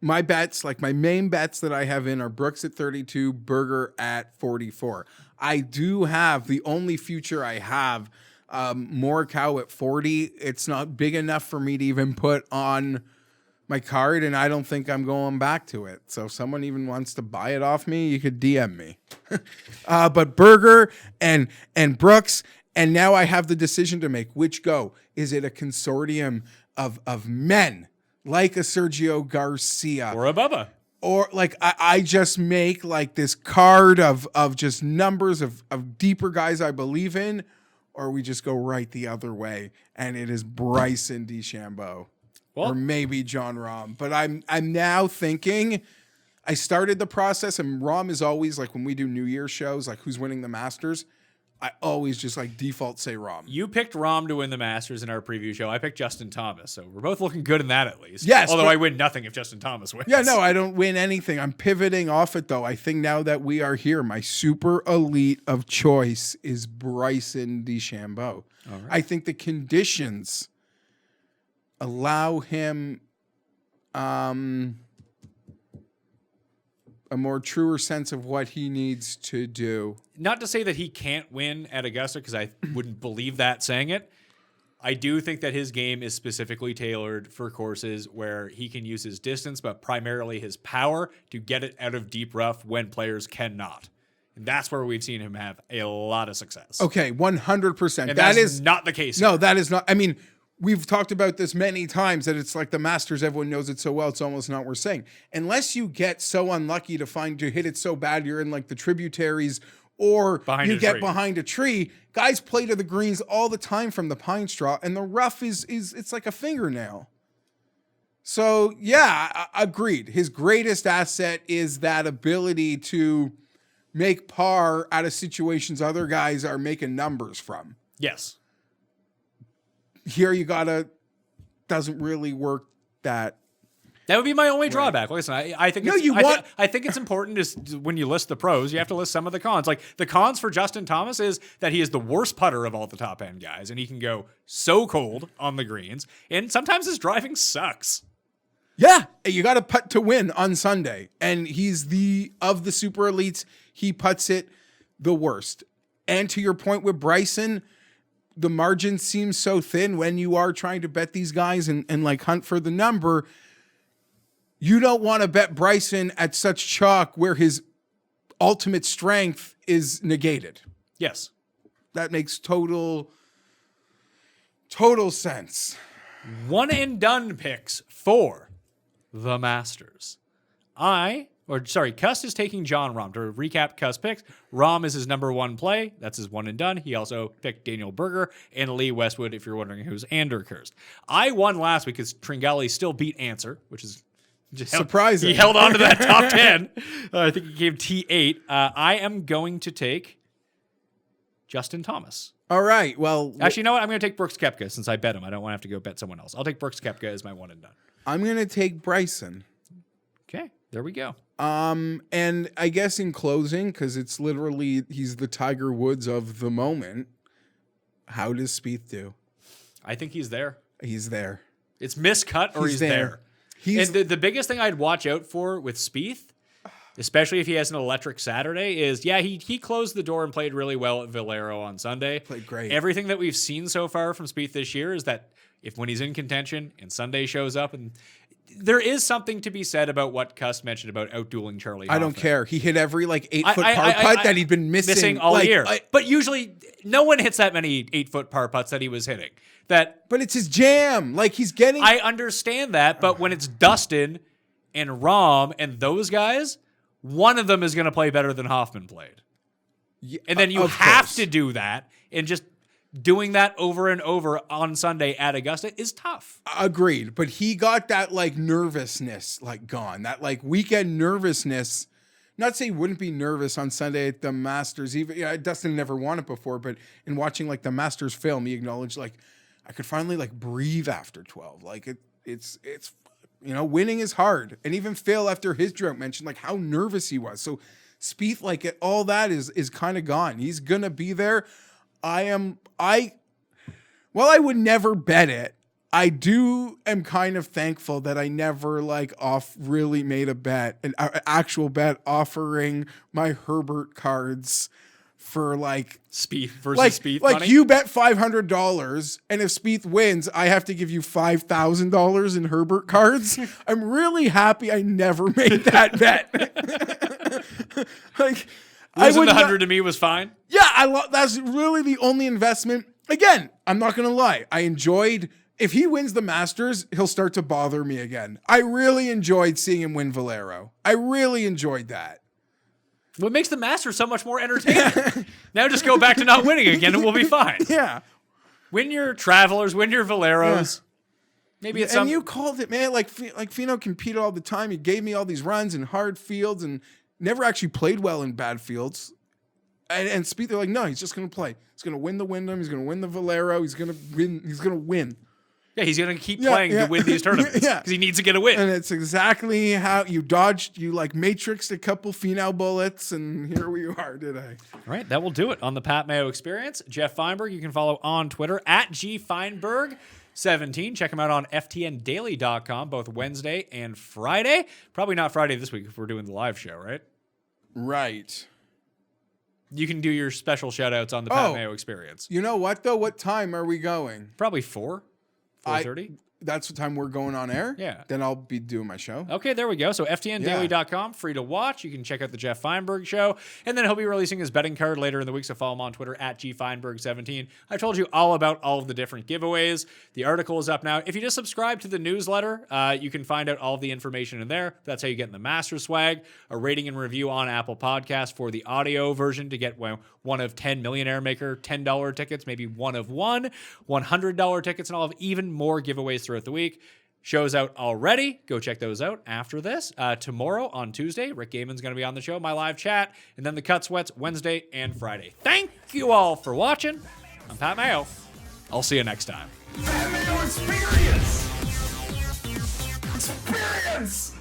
my bets, like my main bets that I have in are Brooks at 32, Berger at 44. I do have the only future I have, Morikawa at 40. It's not big enough for me to even put on my card, and I don't think I'm going back to it. So if someone even wants to buy it off me, you could DM me. But Berger and Brooks, and now I have the decision to make. Which go? Is it a consortium of men like a Sergio Garcia or a Bubba? Or like I just make like this card of just numbers of deeper guys I believe in, or we just go right the other way and it is Bryson DeChambeau. Or maybe John Rahm. But I'm now thinking, I started the process, and Rahm is always like when we do New Year's shows, like who's winning the Masters, I always just like default say Rahm. You picked Rahm to win the Masters in our preview show. I picked Justin Thomas. So we're both looking good in that at least. Yes. Although I win nothing if Justin Thomas wins. Yeah, no, I don't win anything. I'm pivoting off it though. I think now that we are here, my super elite of choice is Bryson DeChambeau. Right. I think the conditions allow him a more truer sense of what he needs to do. Not to say that he can't win at Augusta, because I wouldn't believe that saying it. I do think that his game is specifically tailored for courses where he can use his distance, but primarily his power to get it out of deep rough when players cannot. And that's where we've seen him have a lot of success. Okay, 100%. And that is not the case. No, that is not. I mean, we've talked about this many times that it's like the Masters, everyone knows it so well, it's almost not worth saying. Unless you get so unlucky to hit it so bad you're in like the tributaries or you get behind a tree, guys play to the greens all the time from the pine straw, and the rough is it's like a fingernail. So yeah, agreed. His greatest asset is that ability to make par out of situations other guys are making numbers from. Yes. Here doesn't really work that. That would be my only drawback. Listen, I think I think it's important is when you list the pros, you have to list some of the cons. Like the cons for Justin Thomas is that he is the worst putter of all the top end guys, and he can go so cold on the greens, and sometimes his driving sucks. Yeah, you got to putt to win on Sunday, and he's of the super elites, he putts it the worst. And to your point with Bryson, the margin seems so thin when you are trying to bet these guys and like hunt for the number. You don't want to bet Bryson at such chalk where his ultimate strength is negated. Yes. That makes total sense. One and done picks for the Masters. Cust is taking John Rahm. To recap Cust picks, Rahm is his number one play. That's his one and done. He also picked Daniel Berger and Lee Westwood, if you're wondering who's Andercurst. I won last week because Tringali still beat Answer, which is just surprising. He held on to that top 10. I think he gave T8. I am going to take Justin Thomas. All right. Well, actually, you know what? I'm going to take Brooks Koepka since I bet him. I don't want to have to go bet someone else. I'll take Brooks Koepka as my one and done. I'm going to take Bryson. Okay. There we go. And I guess in closing, because it's literally, he's the Tiger Woods of the moment. How does Spieth do? I think he's there. He's there. It's miscut or he's there. And the biggest thing I'd watch out for with Spieth especially if he has an electric Saturday, is he closed the door and played really well at Valero on Sunday. Played great. Everything that we've seen so far from Spieth this year is that when he's in contention and Sunday shows up, and there is something to be said about what Cust mentioned about outdueling Charlie Hoffman. I don't care. He hit every 8-foot par putt that he'd been missing all year. But usually no one hits that many 8-foot par putts that he was hitting. But it's his jam. He's getting. I understand that, but when it's Dustin and Rahm and those guys, one of them is going to play better than Hoffman played. Yeah, and then you have to do that, and just doing that over and over on Sunday at Augusta is tough. Agreed. But he got that nervousness gone. That weekend nervousness. Not to say he wouldn't be nervous on Sunday at the Masters. Even Dustin never won it before, but in watching the Masters film, he acknowledged I could finally breathe after 12. It's winning is hard. And even Phil after his drought mentioned how nervous he was. So Spieth, all that is kind of gone. He's gonna be there. I would never bet it. I am kind of thankful that I never really made a bet, an actual bet offering my Herbert cards for Spieth versus Spieth money? You bet $500, and if Spieth wins, I have to give you $5,000 in Herbert cards. I'm really happy I never made that bet. Losing the 100 to me was fine. Yeah, that's really the only investment. Again, I'm not gonna lie. I enjoyed. If he wins the Masters, he'll start to bother me again. I really enjoyed seeing him win Valero. I really enjoyed that. What makes the Masters so much more entertaining? Now just go back to not winning again and we'll be fine. Yeah. Win your Travelers, win your Valeros. Yeah. Maybe it's and you called it, man. Fino competed all the time. He gave me all these runs in hard fields and never actually played well in bad fields. And Spieth, they're no, he's just going to play. He's going to win the Wyndham. He's going to win the Valero. He's going to win. He's going to win. Yeah, he's going to keep playing to win these tournaments because he needs to get a win. And it's exactly how you dodged. You matrixed a couple Finau bullets, and here we are today. All right, that will do it on the Pat Mayo Experience. Geoff Fienberg, you can follow on Twitter at GFienberg17. Check him out on ftndaily.com both Wednesday and Friday. Probably not Friday this week if we're doing the live show, right? Right. You can do your special shout-outs on the Pat Mayo Experience. You know what, though? What time are we going? Probably 4:30. That's the time we're going on air? Yeah. Then I'll be doing my show. Okay, there we go. So ftndaily.com, free to watch. You can check out the Geoff Fienberg show. And then he'll be releasing his betting card later in the week, so follow him on Twitter at GFienberg17. I told you all about all of the different giveaways. The article is up now. If you just subscribe to the newsletter, you can find out all of the information in there. That's how you get in the Master Swag. A rating and review on Apple Podcasts for the audio version to get one of 10 Millionaire Maker $10 tickets, maybe one of one, $100 tickets, and I'll have even more giveaways throughout the week. Shows out already. Go check those out after this. Tomorrow on Tuesday, Rick Gaiman's going to be on the show, my live chat, and then the Cut Sweats Wednesday and Friday. Thank you all for watching. I'm Pat Mayo. I'll see you next time. Pat Mayo Experience! Experience!